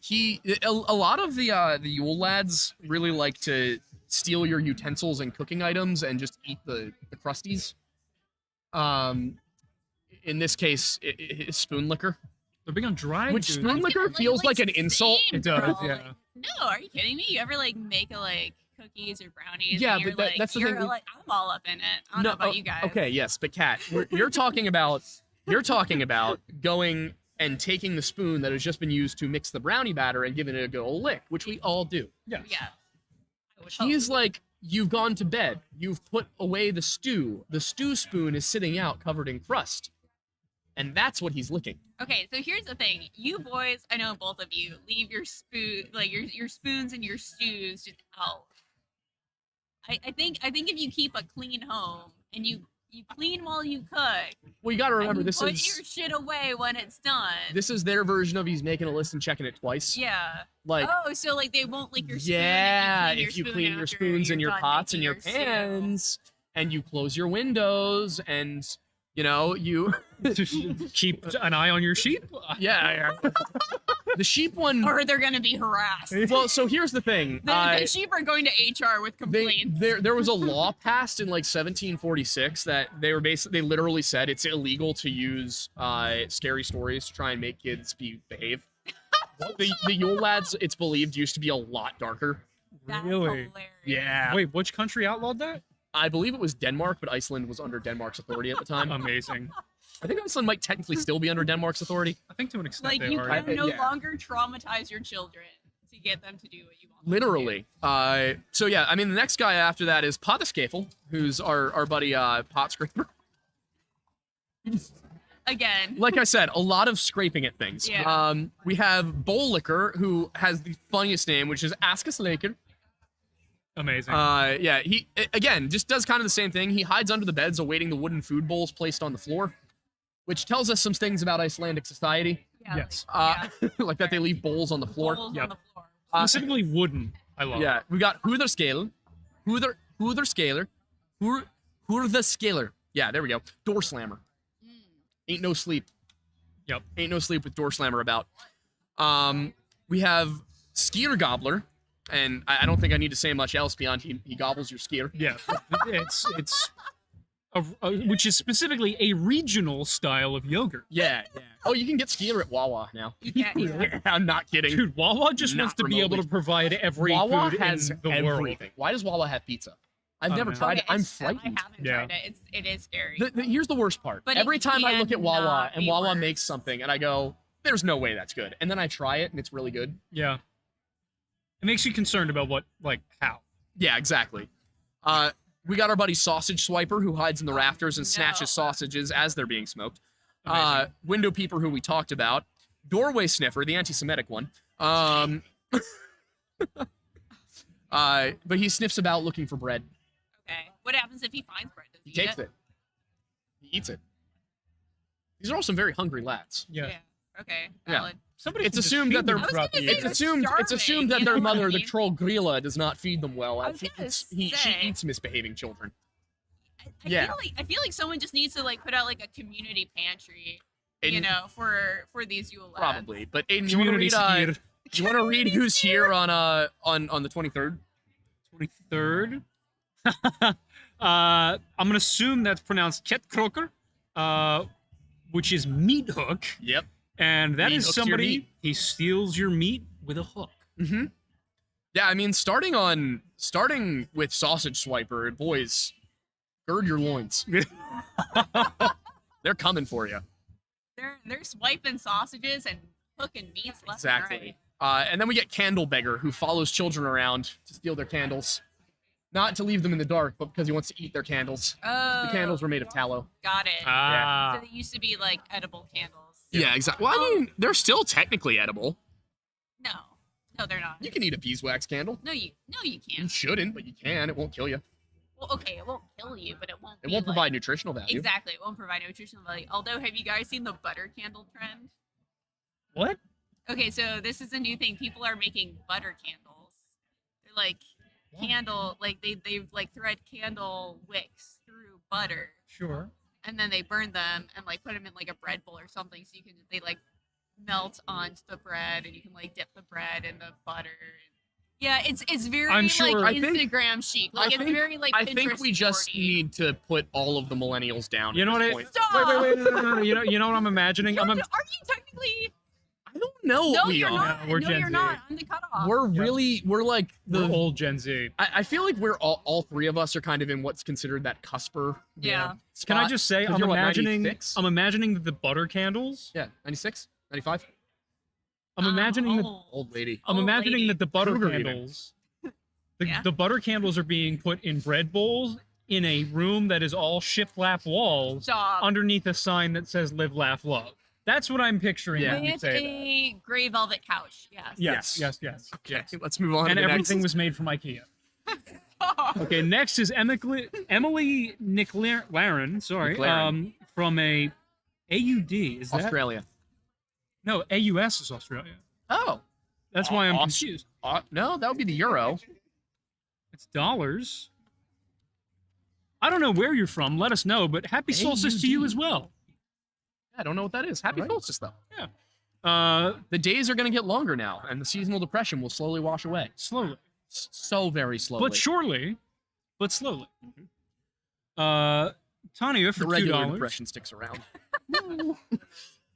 lot of the Yule lads really like to steal your utensils and cooking items and just eat the crusties. In this case, it's spoon liquor, They're big on dry which food. spoon liquor feels like an insult. same, It does, bro. yeah. Like, no, are you kidding me? You ever make cookies or brownies? Yeah, and you're but that- like, that's the you're thing. like, I'm all up in it. I don't know about you guys. Okay, yes, but Kat, you're talking about going and taking the spoon that has just been used to mix the brownie batter and giving it a good old lick, which we all do. Yes. Yeah. I would hope. He's like, you've gone to bed. You've put away the stew. The stew spoon is sitting out covered in crust. And that's what he's licking. Okay, so here's the thing. You boys, I know both of you, leave your spoon, your spoons and your stews just out. I think if you keep a clean home and you clean while you cook, Well, you got to remember and you this put is your shit away when it's done. their version of he's making a list and checking it twice. Yeah. Like, Oh, so they won't lick your spoon. yeah, if you clean your after spoons and you're your done pots and making your stew. pans, and you close your windows, and You know, you Keep an eye on your sheep. yeah. The sheep one. Or they're gonna be harassed. Well, so here's the thing. The sheep are going to HR with complaints. There was a law passed in like 1746 that they literally said it's illegal to use scary stories to try and make kids behave. The Yule lads, it's believed, used to be a lot darker. That's Really? hilarious. Yeah. Wait, which country outlawed that? I believe it was Denmark, but Iceland was under Denmark's authority at the time. Amazing. I think Iceland might technically still be under Denmark's authority. I think to an extent Like they you are. can no yeah. longer traumatize your children to get them to do what you want. them to Literally. So yeah, I mean, the next guy after that is Potteskafel, who's our buddy Pot Scraper. do. Again. Like I said, a lot of scraping at things. Yeah. We have Bowl Liquor, who has the funniest name, which is Askus Laker. Amazing. Yeah, he again just does kind of the same thing. He hides under the beds, awaiting the wooden food bowls placed on the floor, which tells us some things about Icelandic society, Yeah, Yes. like that they leave bowls on the floor. Bowls Yep. on the floor. Specifically wooden. I love. Yeah, we got Húðarskeil, Húðarskeilur, Húðarskeilur. Yeah, there we go. Door slammer. Ain't no sleep. Yep. Ain't no sleep with door slammer about. We have Skier Gobbler, and I don't think I need to say much else beyond he gobbles your skier. Yeah. It's which is specifically a regional style of yogurt. Yeah. Oh, you can get skier at Wawa now. You can't. Yeah. I'm not kidding. Dude, Wawa just Not wants to be able remotely. to provide every Wawa food has in the everything. world. Why does Wawa have pizza? I've Oh, never man. tried it. I'm it's- frightened. I haven't Yeah. tried it. Here's It is scary. Here's the worst part. But it Every time I look at Wawa cannot and be Wawa worse. makes something and I go, there's no way that's good. And then I try it and it's really good. Yeah. It makes you concerned about how. Yeah, exactly. We got our buddy Sausage Swiper, who hides in the rafters and snatches no. sausages as they're being smoked. Amazing. Window Peeper, who we talked about. Doorway Sniffer, the anti-Semitic one. But he sniffs about looking for bread. Okay. What happens if he finds bread? Does He he takes it. He eats it. These are all some very hungry lads. Yeah. Okay. Yeah. Valid. Somebody It's can just assumed feed that they're- them I was throughout gonna the say year. It's they're assumed that starving, their you know what mother, I the mean? troll Grilla, does not feed them well. I was gonna She say. eats misbehaving children. I Yeah. I feel like someone just needs to put out a community pantry, And for these Yule lads. probably. But Aiden, Community you want to read who's here on the 23rd? 23rd. I'm gonna assume that's pronounced Ket Kroker, which is meat hook, Yep. and that Meat is hooks your somebody meat. he steals your meat with a hook. Mm-hmm. Yeah, I mean, starting with Sausage Swiper, boys, gird your loins. They're coming for you. They're swiping sausages and hooking meats left Exactly. and And then we get Candle Beggar, who follows children around to steal their candles. Not to leave them in the dark, but because he wants to eat their candles. right. Oh, The candles were made of tallow. got it. Ah. So they used to be edible candles. Yeah, exactly. Well, I mean, they're still technically edible. No, they're not. You can eat a beeswax candle. No, you You can't. shouldn't, but you can. It won't kill you. Well, okay, it won't kill you, but it won't. It be won't provide nutritional value. Exactly, it won't provide nutritional value. Although, have you guys seen the butter candle trend? What? Okay, so this is a new thing. People are making butter candles. They're candle, they thread candle wicks through butter, Sure. and then they burn them and put them in a bread bowl or something, so they melt onto the bread, and you can dip the bread in the butter. Yeah, it's very I'm sure- I think- Instagram chic. I It's think- very I think we Pinterest just boardy. need to put all of the millennials down. You at know this what? point. Stop! Wait, no. You know what I'm imagining? Are you technically? I don't know what No, we you're are. not. We're no, Gen you're Z. not. I'm the cutoff. We're Yep. really, we're like We're the. old Gen Z. I feel like we're all three of us are kind of in what's considered that cusper. Yeah. Can I spot. just say 'Cause I'm you're what, imagining 96? I'm imagining that the butter candles. Yeah, 96, 95. I'm imagining that Old lady. I'm Old imagining lady. that the butter Cougar even. candles Yeah. the butter candles are being put in bread bowls in a room that is all shiplap walls Stop. underneath a sign that says live laugh love. That's what I'm picturing Yeah. when you With say that. a gray velvet couch. Yes. Yes. Okay, let's move on. And to the everything next. was made from IKEA. Okay, next is Emily Nicklaren, sorry, McLaren. from a AUD. Is that? Australia. No, AUS is Australia. Oh. That's why I'm Aus- confused. No, that would be the euro. It's dollars. I don't know where you're from. Let us know. But happy solstice to you as well. I don't know what that is. Happy solstice, though. Yeah. The days are going to get longer now, and the seasonal depression will slowly wash away. Slowly. So very slowly. But surely. But slowly. Tanya for the regular $2. depression sticks around.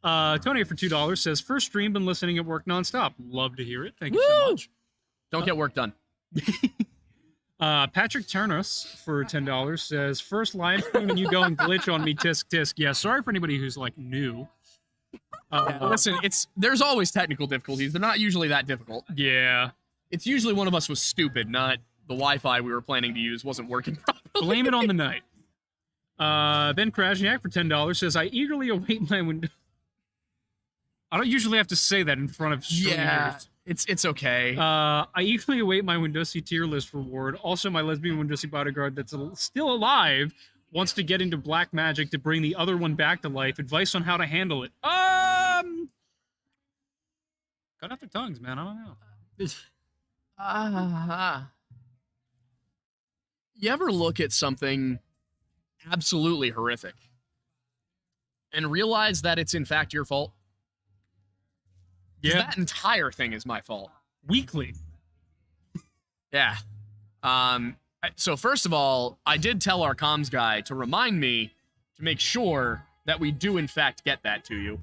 Tony for $2 says, first stream, been listening at work nonstop. Love to hear it. Thank you so much. Don't get work done. Patrick Turnus for $10 says, first live stream and you go and glitch on me, tisk tisk. Yeah, sorry for anybody who's like new. Listen, there's always technical difficulties. They're not usually that difficult. Yeah. It's usually one of us was stupid, not the Wi-Fi we were planning to use wasn't working properly. Blame it on the night. Ben Krasniak for $10 says, I eagerly await my window. I don't usually have to say that in front of strangers. Yeah, it's okay. I eagerly await my Windowsy tier list reward. Also, my lesbian Windowsy bodyguard that's still alive wants to get into black magic to bring the other one back to life. Advice on how to handle it. Cut out their tongues, man. I don't know. You ever look at something absolutely horrific and realize that it's in fact your fault? 'Cause Yeah. that entire thing is my fault. Weekly. Yeah. So first of all, I did tell our comms guy to remind me to make sure that we do in fact get that to you.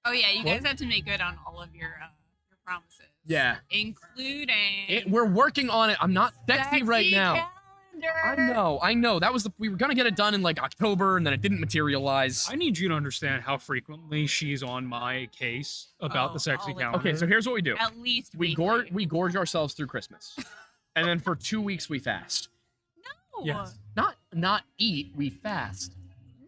Oh yeah, you guys have to make good on all of your promises. Yeah. Including We're working on it. I'm not sexy right now. calendar. I know. That was we were gonna get it done in like October, and then it didn't materialize. I need you to understand how frequently she's on my case about the sexy all the calendar. Okay, so here's what we do. At least We weekly. gorge ourselves through Christmas, and then for 2 weeks we fast. No. Yes. Not eat. We fast.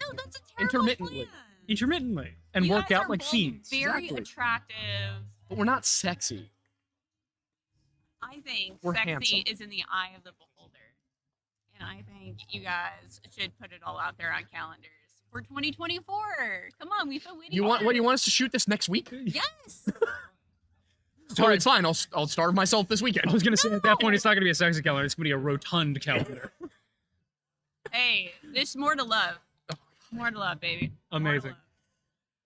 No, that's a terrible Intermittently. plan. Intermittently. And You work guys out are like both fiends. Very Exactly. attractive. But we're not sexy. I think We're sexy handsome. is in the eye of the beholder. And I think you guys should put it all out there on calendars for 2024. Come on, we've been waiting. You want? What do you want us to shoot this next week? Yes. All right, fine. I'll starve myself this weekend. I was going to say, at that point, it's not going to be a sexy calendar. It's going to be a rotund calendar. Hey, there's more to love. More to love, baby. More to Amazing.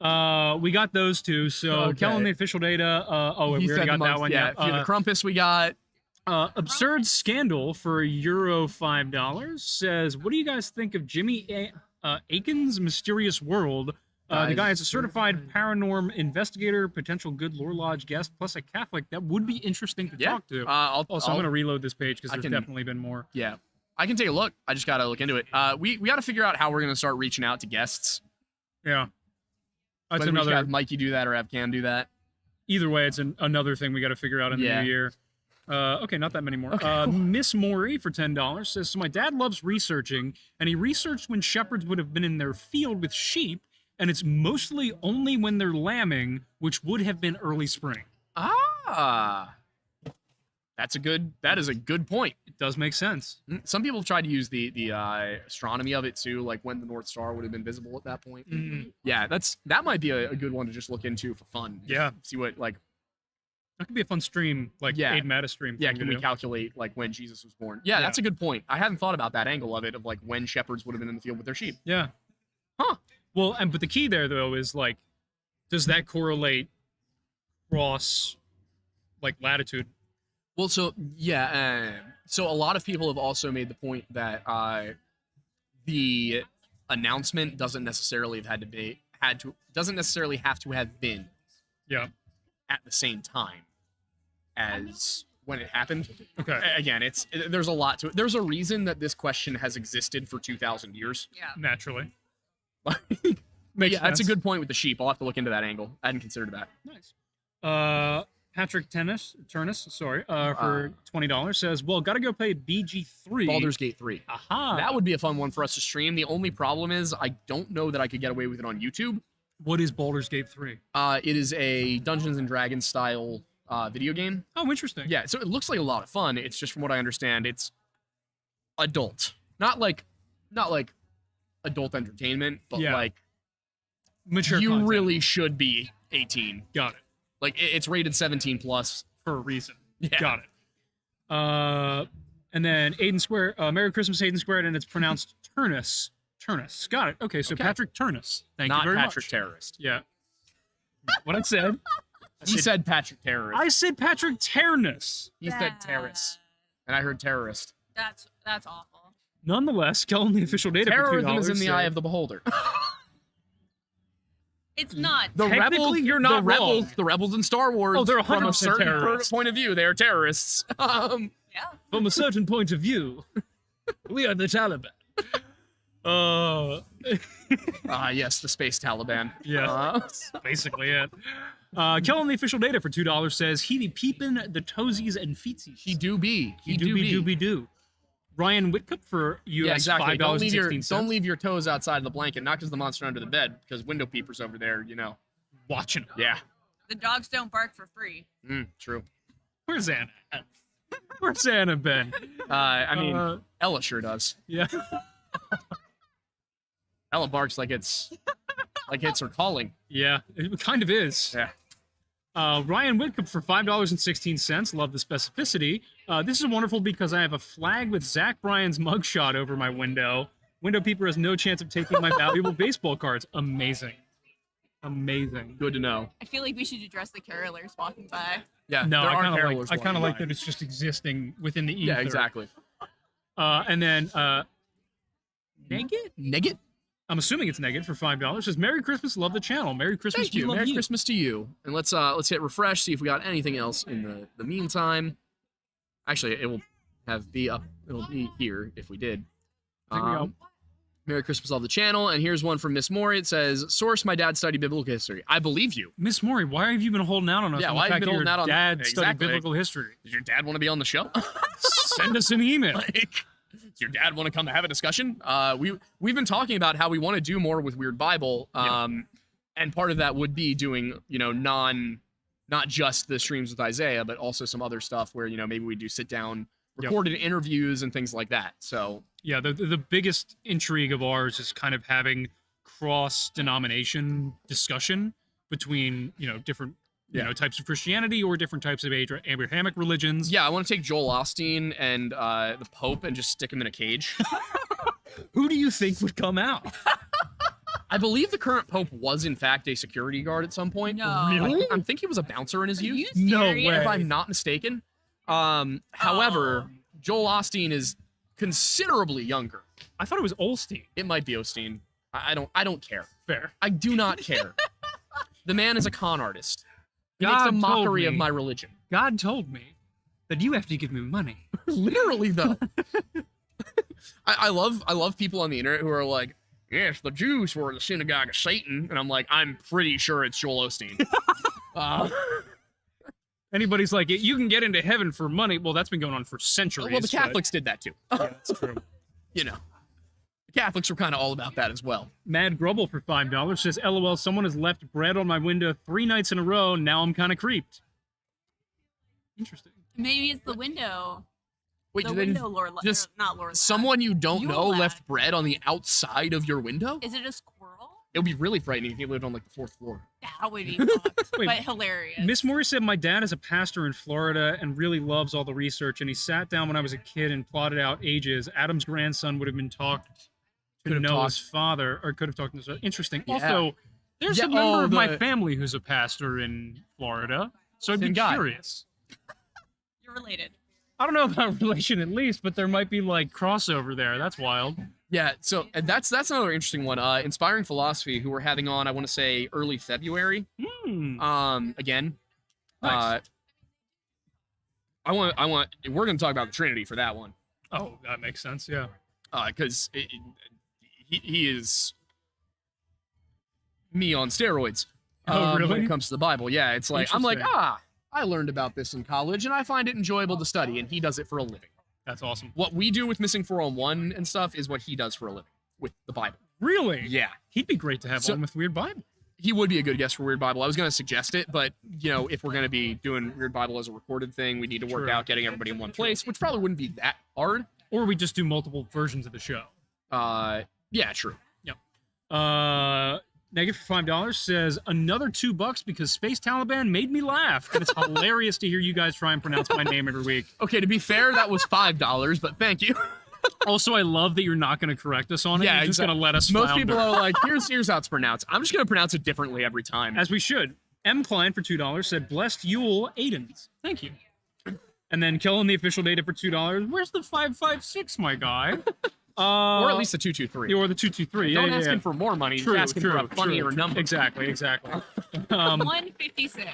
love. We got those two. So, Okay. Calendar official data. We He already said got the that month- one. Yeah, Yeah. the Crumpus we got. Absurd Scandal for Euro $5 says, what do you guys think of Jimmy Akin's Mysterious World? The guy is a certified paranorm investigator, potential good lore lodge guest, plus a Catholic. That would be interesting to Yeah. talk to. I'm I'm going to reload this page because I there's can- definitely been more. Yeah, I can take a look. I just gotta look into it. We got to figure out how we're gonna start reaching out to guests. Yeah. That's Whether we should another. have Mikey do that or have Cam do that. Either way, it's another thing we got to figure out in the Yeah. new year. Okay, not that many more. Okay. Miss Maury for $10 says, so my dad loves researching, and he researched when shepherds would have been in their field with sheep, and it's mostly only when they're lambing, which would have been early spring. Ah, that is a good point. It does make sense. Some people have tried to use the astronomy of it too, like when the North Star would have been visible at that point. Mhm. Yeah, that might be a good one to just look into for fun. Yeah. See what like That could be a fun stream, like Yeah. Aid Meta stream. yeah, thing to can we do. calculate like when Jesus was born? Yeah, Yeah. that's a good point. I hadn't thought about that angle of it of like when shepherds would have been in the field with their sheep. Yeah. Huh. Well, but the key there though is like, does that correlate cross like latitude? Well, so yeah, so a lot of people have also made the point that the announcement doesn't necessarily doesn't necessarily have to have been Yeah. at the same time as when it happened. Okay. Again, there's a lot to it. There's a reason that this question has existed for 2,000 years. Yeah. Naturally. But Makes yeah, that's a sense. good point with the sheep. I'll have to look into that angle. I hadn't considered that. Nice. Patrick Turnus, for $20 says, well, gotta go play BG3. Baldur's Gate 3. Aha. That would be a fun one for us to stream. The only problem is I don't know that I could get away with it on YouTube. What is Baldur's Gate 3? It is a Dungeons and Dragons style video game. Oh, interesting. Yeah, so it looks like a lot of fun. It's just from what I understand, it's adult, not like adult entertainment, but Yeah. like Mature you content. really should be 18. Got it. Like it's rated 17 plus. For a reason. Yeah. Got it. And then Aiden Square, Merry Christmas, Aiden Squared, and it's pronounced Turnus. Turnus. Got it. Okay, so Okay. Patrick Turnus. Thank Not you very Patrick much. Terrorist. Yeah. What I said? He said Patrick Terrorist. I said Patrick Turnus. He said terrorist, and I heard terrorist. That's awful. Nonetheless, Kellen, the official data for Terrorism is in $2 the said- eye of the beholder. It's not. The Technically, rebels, you're not the rebels, wrong. the rebels in Star Wars. Oh, they're from a 100% certain terrorists. point of view, they are terrorists. Yeah. From a certain point of view, we are the Taliban. Yes, the space Taliban. Yeah, that's basically it. Kellen, the official data for $2 says he be peeping the toesies and feetsies. He do be. He do be do. Ryan Whitcup for you Yeah, guys exactly. Don't leave your $5.16. don't leave your toes outside of the blanket, not because the monster under the bed, because window peepers over there, you know. Watching. Yeah. The dogs don't bark for free. True. Where's Anna? Where's Anna been? I mean, Ella sure does. Yeah. Ella barks like it's her calling. Yeah, it kind of is. Yeah. Ryan Whitcup for $5.16. Love the specificity. This is wonderful because I have a flag with Zach Bryan's mugshot over my window. Window peeper has no chance of taking my valuable baseball cards. Amazing. Amazing. Good to know. I feel like we should address the carolers walking by. Yeah. No, there I are kind of carolers like, walking by. that it's just existing within the ether. Yeah, exactly. And then Negate? I'm assuming it's Negate for $5. Says Merry Christmas, love the channel. Merry Christmas Thank to you. love Merry you. Christmas to you. And let's hit refresh, see if we got anything else in the meantime. Actually, it will be up. It'll be here if we did. There we go. Merry Christmas, love the channel. And here's one from Miss Maury. It says, "Source: my dad studied biblical history." I believe you. Miss Maury, why have you been holding out on us? Yeah, on why the have you fact been that holding your out on- dad studied Exactly. biblical history? Does your dad want to be on the show? Send us an email. Does your dad want to come to have a discussion? We've been talking about how we want to do more with Weird Bible, and part of that would be doing, not just the streams with Isaiah, but also some other stuff where maybe we do sit down, recorded interviews and things like that. So Yeah, the biggest intrigue of ours is kind of having cross-denomination discussion between, different types of Christianity or different types of Abrahamic religions. yeah, I want to take Joel Osteen and the Pope and just stick him in a cage. Who do you think would come out? I believe the current Pope was in fact a security guard at some point. No. Really? I think he was a bouncer in his Are youth. you No serious? way. If I'm not mistaken. However, Joel Osteen is considerably younger. I thought it was Olstein. It might be Osteen. I don't care. Fair. I do not care. The man is a con artist. He makes God a mockery told of me. my religion. God told me that you have to give me money. Literally, though. I love people on the internet who are like, yes, the Jews were the synagogue of Satan, and I'm like, I'm pretty sure it's Joel Osteen. Anybody's like, you can get into heaven for money. Well, that's been going on for centuries. Well, the but- Catholics did that too. Yeah, that's true. The Catholics were kind of all about that as well. Mad Grubble for $5 says, LOL, someone has left bread on my window 3 nights in a row. Now I'm kind of creeped. Interesting. Maybe it's the window. Wait, The did window, Lord. just Not Lord. someone you don't You know laugh. left bread on the outside of your window? Is it a squirrel? It would be really frightening if you lived on like the 4th floor. That would be fucked, Wait, but hilarious. Miss Morris said, my dad is a pastor in Florida and really loves all the research. And he sat down when I was a kid and plotted out ages. Adam's grandson would have been taught to Could have know talked. his father, or could have talked to his father. Interesting. Yeah. Also, there's Yeah, a member of my the- family who's a pastor in Florida. So I'd be Same guy. curious. You're related. I don't know about relation at least, but there might be like crossover there. That's wild. Yeah, so and that's another interesting one. Inspiring Philosophy, who we're having on, I want to say early February. Again. Nice. We're gonna talk about the Trinity for that one. Oh, that makes sense. Yeah. Because he is me on steroids. Oh, When really? it comes to the Bible. Yeah, it's like I'm like, Interesting. I learned about this in college and I find it enjoyable to study, and he does it for a living. That's awesome. What we do with Missing 401 and stuff is what he does for a living with the Bible. Really? Yeah. He'd be great to have So- on with Weird Bible. He would be a good guest for Weird Bible. I was going to suggest it, but, if we're going to be doing Weird Bible as a recorded thing, we need to work True. out getting everybody in one place, which probably wouldn't be that hard. Or we just do multiple versions of the show. Yeah, true. Negative for $5 says another $2 because Space Taliban made me laugh. And it's hilarious to hear you guys try and pronounce my name every week. Okay, to be fair, that was $5, but thank you. Also, I love that you're not going to correct us on it. Yeah, You're just exactly. going to let us Most flounder. people are like, here's how it's pronounced. I'm just gonna pronounce it differently every time. As we should. M. Klein for $2 said, blessed Yule Aidens. Thank you. And then Kellen, the official data for $2. Where's the 556, my guy? Or at least the 223. Or the 223. Don't yeah, ask yeah. him for more money. True, You're asking true, for a funnier true. number. Exactly. 156.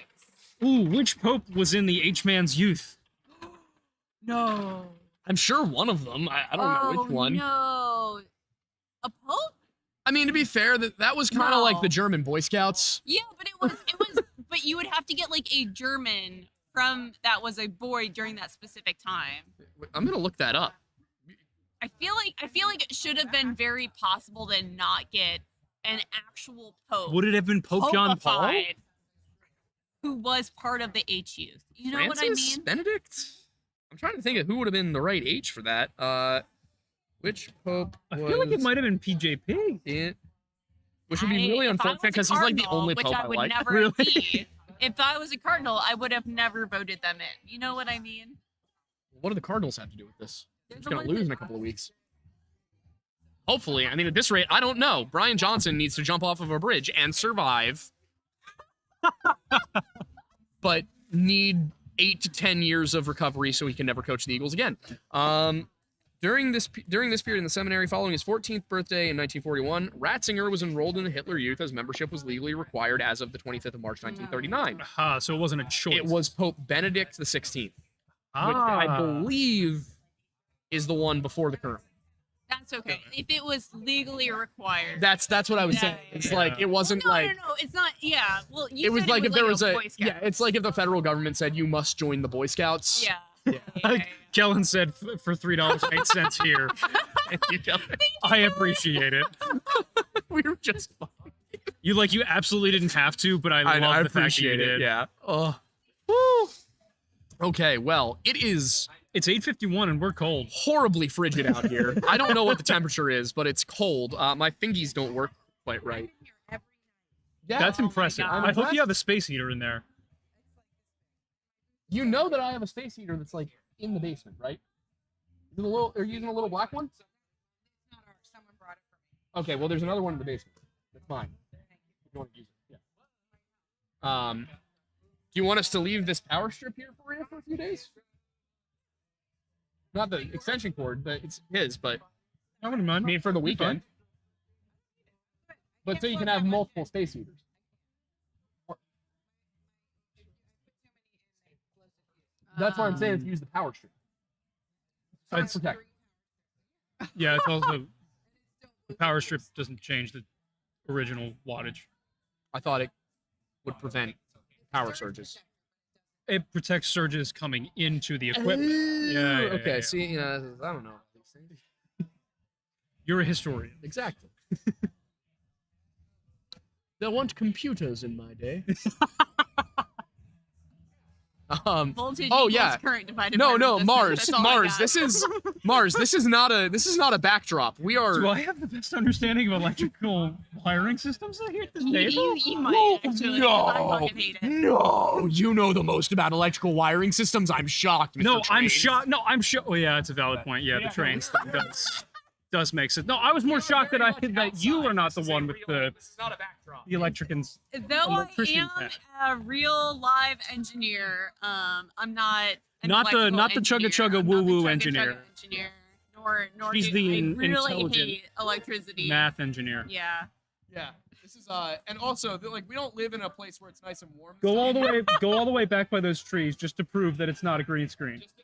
Ooh, which pope was in the H-Man's youth? No. I'm sure one of them. I don't know which one. No. A pope? I mean, to be fair, that was kind of No. like the German Boy Scouts. Yeah, but it was but you would have to get like a German from that was a boy during that specific time. I'm gonna look that up. I feel like it should have been very possible to not get an actual pope. Would it have been Pope John Paul? Popified, who was part of the H youth. You know Francis? what I mean? Benedict? I'm trying to think of who would have been the right age for that. Which pope I was feel like it might have been PJP. it? Which would be really If I unfortunate was a because he's like the cardinal, only which pope I would like. never Really? be. If I was a cardinal, I would have never voted them in. You know what I mean? What do the Cardinals have to do with this? They're They're the gonna ones lose that- in a couple of weeks. Hopefully, I mean, at this rate, I don't know. Brian Johnson needs to jump off of a bridge and survive, but need 8 to 10 years of recovery so he can never coach the Eagles again. During this period in the seminary, following his 14th birthday in 1941, Ratzinger was enrolled in the Hitler Youth as membership was legally required as of the 25th of March 1939. Aha, so it wasn't a choice. It was Pope Benedict XVI, which I believe is the one before the current. That's okay. If it was legally required. That's what I was saying. Yeah, It's yeah. like it wasn't no, like no, it's not. Yeah, well, you it was said like if there was a Boy Scout. yeah. It's like if the federal government said you must join the Boy Scouts. Yeah. Yeah. Yeah. Kellen said for $3.08 here. Thank you, Kevin. I appreciate it. We were just fine. You absolutely didn't have to, but I love the fact that you appreciate did. it. Yeah. Oh. Woo. Okay. Well, it is It's 8:51 and we're cold. horribly frigid out here. I don't know what the temperature is, but it's cold. My fingies don't work quite right. Yeah. That's my impressive. God. I hope you have a space heater in there. You know that I have a space heater that's like in the basement, right? Are you using a little black one? Someone brought it for me. Okay, well, there's another one in the basement. That's mine. If you want to use it, yeah. Do you want us to leave this power strip here for you for a few days? Not the extension cord, but it's his, but I wouldn't mind. I mean for the Be fine. weekend. But so you can have multiple space heaters. That's why I'm saying is use the power strip. It's- Protect. Yeah, it's also the power strip doesn't change the original wattage. I thought it would prevent power surges. It protects surges coming into the equipment. Yeah, Okay. yeah. See, I don't know these things. You're a historian. Exactly. There weren't computers in my day. Voltage Oh, equals yeah. current divided No, by no, resistance. Mars. That's all I Mars. got. This is Mars. This is not a backdrop. We Do are. I have the best understanding of electrical wiring systems here at this table? You might actually. 'cause I fucking hate it. No, you know the most about electrical wiring systems. I'm shocked. Mr. No, I'm Trains. shocked. No, I'm shocked. Oh yeah, it's a valid point. Yeah, the trains thing does make sense. No, I was more shocked that you are not the one with the This is not a backdrop. electricians. Though I Electrician am hat. a real live engineer, I'm not an Not the electrical chugga engineer. chugga I'm not the woo-woo chugga engineer. chugga engineer. Nor She's do the I really intelligent hate electricity. Math engineer. Yeah. Yeah. This is and also like we don't live in a place where it's nice and warm. Go all the way back by those trees just to prove that it's not a green screen. Just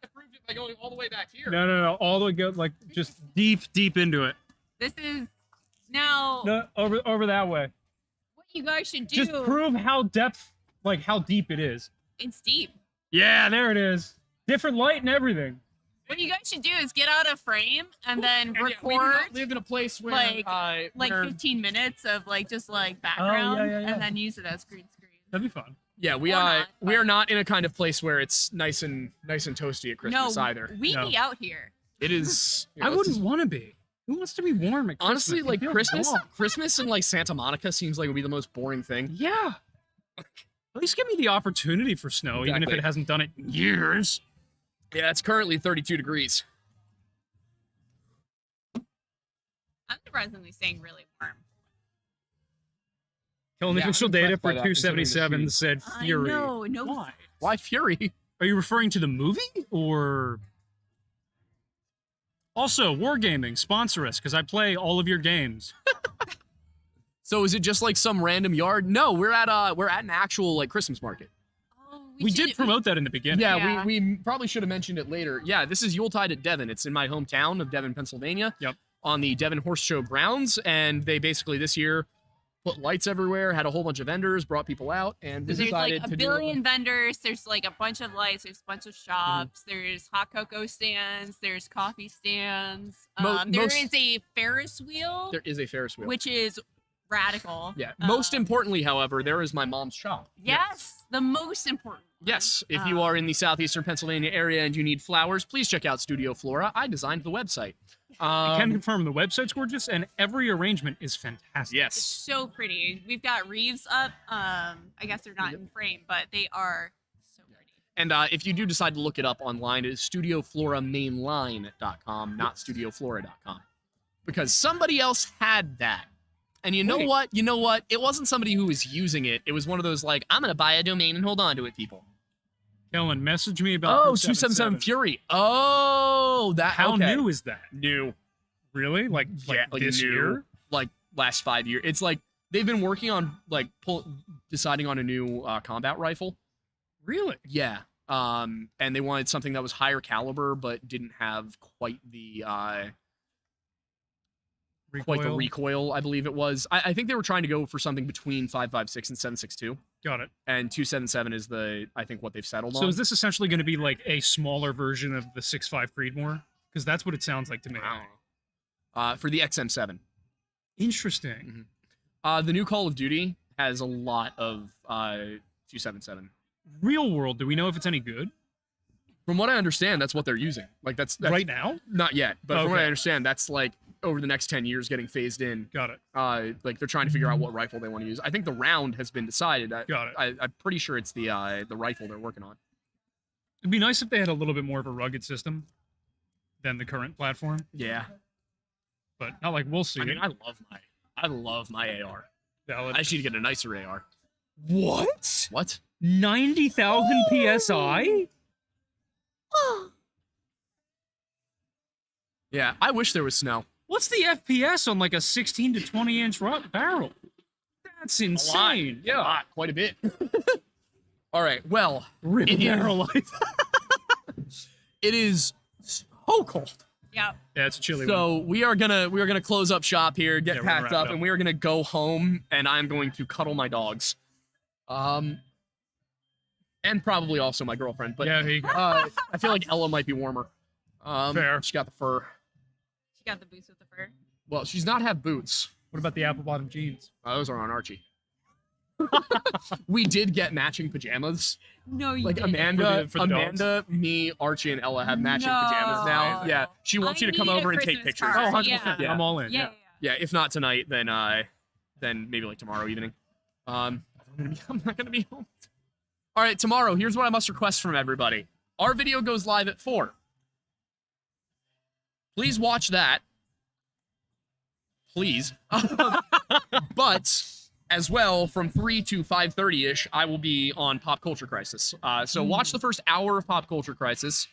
I proved it by going all the way back here. No, all the way go just deep into it. This is now No, over that way. what you guys should do. Just prove how deep it is. It's deep. Yeah, there it is. Different light and everything. What you guys should do is get out a frame and then And yeah, we do record not live in a place where like where- 15 minutes of just background yeah. and then use it as green screen. That'd be fun. yeah, we or are not, we are but- not in a kind of place where it's nice and toasty at No, Christmas either. we No. be out here. It is. I wouldn't want to be. Who wants to be warm at Christmas? Honestly, like You feel Christmas, warm. Christmas in like Santa Monica seems like it would be the most boring thing. Yeah. At least give me the opportunity for snow, even if Exactly. it hasn't done it in years. Yeah, it's currently 32 degrees. I'm surprisingly staying really warm. Killing Yeah, official I'm data impressed by for that, considering the 277 heat. said Fury. I know. No. Why? Why Fury? Are you referring to the movie or? Also, Wargaming, sponsor us because I play all of your games. So is it just like some random yard? No, we're at an actual like Christmas market. Oh, We did promote that in the beginning. Yeah, Yeah. we probably should have mentioned it later. Yeah, this is Yuletide at Devon. It's in my hometown of Devon, Pennsylvania. Yep. On the Devon Horse Show grounds, and they basically this year put lights everywhere, had a whole bunch of vendors, brought people out, and we There's like decided a to billion vendors. There's like a bunch of lights. There's a bunch of shops. There's hot cocoa stands. There's coffee stands. There most- is a Ferris wheel, There is a Ferris wheel. which is radical. Yeah. Most Um, importantly, however, there is my mom's shop. Yes, the most important. one. Yes, if you are in the southeastern Pennsylvania area and you need flowers, please check out Studio Flora. I designed the website. I can confirm the website's gorgeous and every arrangement is fantastic. It's Yes. so pretty. We've got Reeves up. I guess they're not in frame, but they are so pretty. And if you do decide to look it up online, it is studiofloramainline.com, not studioflora.com. Because somebody else had that. And you know Wait. what? You know what? It wasn't somebody who was using it. It was one of those like, I'm going to buy a domain and hold on to it, people. Kellen, message me about Oh, 277 Fury. Oh, that How okay. new is that? New. Really? Like this new. year? Like last 5 years. It's like they've been working on like deciding on a new combat rifle. Really? Yeah. And they wanted something that was higher caliber but didn't have quite the recoil, I believe it was. I think they were trying to go for something between 5.56 and 7.62, Got it. and 277 is I think what they've settled on. So is this essentially going to be like a smaller version of the 6.5 Creedmoor? Because that's what it sounds like to me. I don't know. For the XM7. Interesting. The new Call of Duty has a lot of 277. Real world, do we know if it's any good? From what I understand, that's what they're using. Like that's Right now? not yet, but from what I Okay. understand, that's like over the next 10 years getting phased in. Got it. Like they're trying to figure out what rifle they want to use. I think the round has been decided. Got it. I'm pretty sure it's the rifle they're working on. It'd be nice if they had a little bit more of a rugged system than the current platform, Yeah. but not like we'll see. I mean, I love my AR. Valid. I just need to get a nicer AR. What? What? 90,000 PSI? Yeah, I wish there was snow. What's the FPS on like a 16 to 20 inch barrel? That's insane. A lot, quite a bit. All right. Well, Real It is- barrel life. it is so cold. Yeah. Yeah, it's a chilly one. So we are gonna close up shop here, get Yeah, we're gonna packed wrap up, it up. and we are gonna go home, and I'm going to cuddle my dogs, and probably also my girlfriend. But Yeah, here you go. I feel like Ella might be warmer. Fair. She got the fur. She got the boots with the fur. Well, she's not have boots. What about the apple bottom jeans? Those are on Archie. We did get matching pajamas. No, you Like didn't. Amanda, For the dogs? me, Archie, and Ella have matching No. pajamas now. Yeah, she wants you to come I need a over and take Christmas pictures. card. Oh, 100%. Yeah. I'm all in. Yeah. Yeah, if not tonight, then maybe like tomorrow evening. I'm not gonna be home. All right, tomorrow. Here's what I must request from everybody. Our video goes live at 4. Please watch that. Please. But as well, from 3 to 5:30 ish, I will be on Pop Culture Crisis. So watch the first hour of Pop Culture Crisis.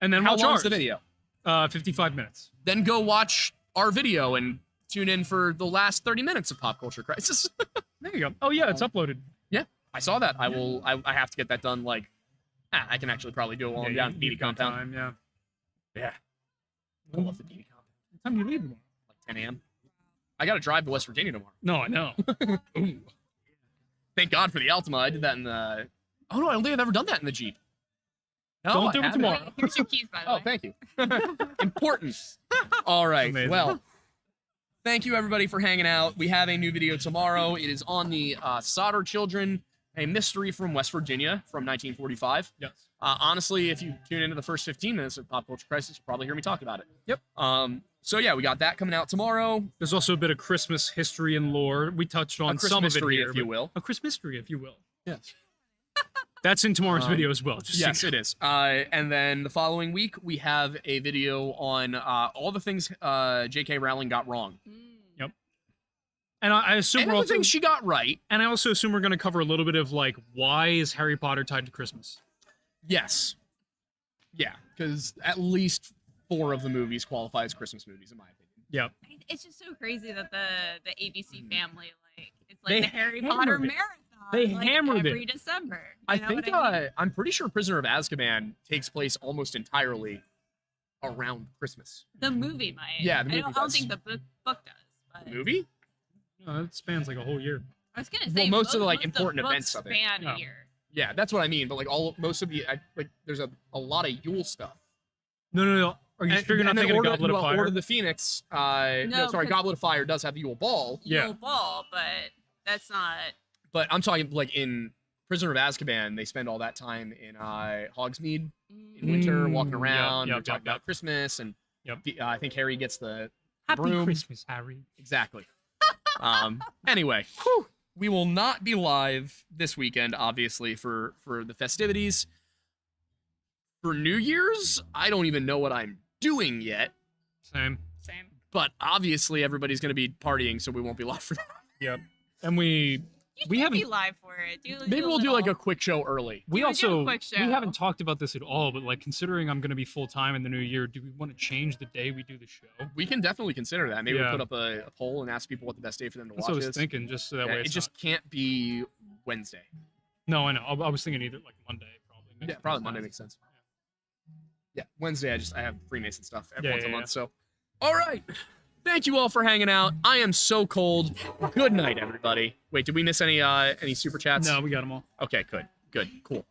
And then How watch long ours. is the video? 55 minutes. Then go watch our video and tune in for the last 30 minutes of Pop Culture Crisis. There you go. Oh yeah, it's uploaded. I saw that. I have to get that done. Like, I can actually probably do it while I'm down at the BD compound. Time, yeah. Yeah. I love the BD compound. What time do you leave tomorrow? Like 10 a.m. I got to drive to West Virginia tomorrow. No, I know. Ooh. Thank God for the Altima. I did that in the. Oh no, I don't think I've ever done that in the Jeep. No, Don't I do it haven't. tomorrow. Here's your keys, by the Oh, way. thank you. Important. All right. Amazing. Well, thank you everybody for hanging out. We have a new video tomorrow. It is on the Solder Children, a mystery from West Virginia from 1945. Yes. Honestly, if you tune into the first 15 minutes of Pop Culture Crisis, you'll probably hear me talk about it. Yep. So yeah, we got that coming out tomorrow. There's also a bit of Christmas history and lore. We touched on A some of it Christmas-tery, here, if you but- will. A Christmas mystery, if you will. Yes. That's in tomorrow's video as well. Just so Yes, you know. it is. And then the following week, we have a video on all the things J.K. Rowling got wrong. And I assume And we're the also, things she got right. and I also assume we're going to cover a little bit of like why is Harry Potter tied to Christmas? Yes. Yeah, because at least 4 of the movies qualify as Christmas movies, in my opinion. Yep. It's just so crazy that the ABC family, like, it's They like the Harry Potter hammered it. marathon. They like, hammered it. every December. I You know think what I mean? I'm pretty sure Prisoner of Azkaban takes place almost entirely around Christmas. The movie might. Yeah, the movie I don't does. think the book does. But The movie? No, it spans like a whole year. I was gonna Well, say most of the, like, most important books events of it. span Yeah. a year. Yeah, that's what I mean. But like most of the like, there's a lot of Yule stuff. No. Are you sure you're not and then thinking Order, of Goblet of well, Fire? Order of the Phoenix. No, No, sorry, 'cause- Goblet of Fire does have Yule Ball. Yeah. Yule Ball, but that's not. But I'm talking like in Prisoner of Azkaban, they spend all that time in Hogsmeade in winter, walking Mm, around. yep, They're talking yep. about Christmas, and Yep. I think Harry gets the Happy broom. Christmas, Harry. Exactly. Anyway, whew, we will not be live this weekend, obviously, for the festivities. For New Year's, I don't even know what I'm doing yet, Same. Same. but obviously everybody's going to be partying, so we won't be live for that. Yep. And we You should haven't- be live for it. Maybe we'll do like a quick show early. we Do a also quick we show. haven't talked about this at all, but like considering I'm going to be full time in the new year, do we want to change the day we do the show? We can definitely consider that. Maybe Yeah. we'll put up a poll and ask people what the best day for them to That's watch what I was is. thinking, just so that Yeah, way it it's just can't be Wednesday. No, I know. I was thinking either like Monday, probably. Makes Yeah, probably sense. Monday makes sense. Yeah, Wednesday I have Freemason stuff every Yeah, once a yeah, month. yeah. So, all right. Thank you all for hanging out. I am so cold. Good night, everybody. Wait, did we miss any super chats? No, we got them all. Okay, good, cool.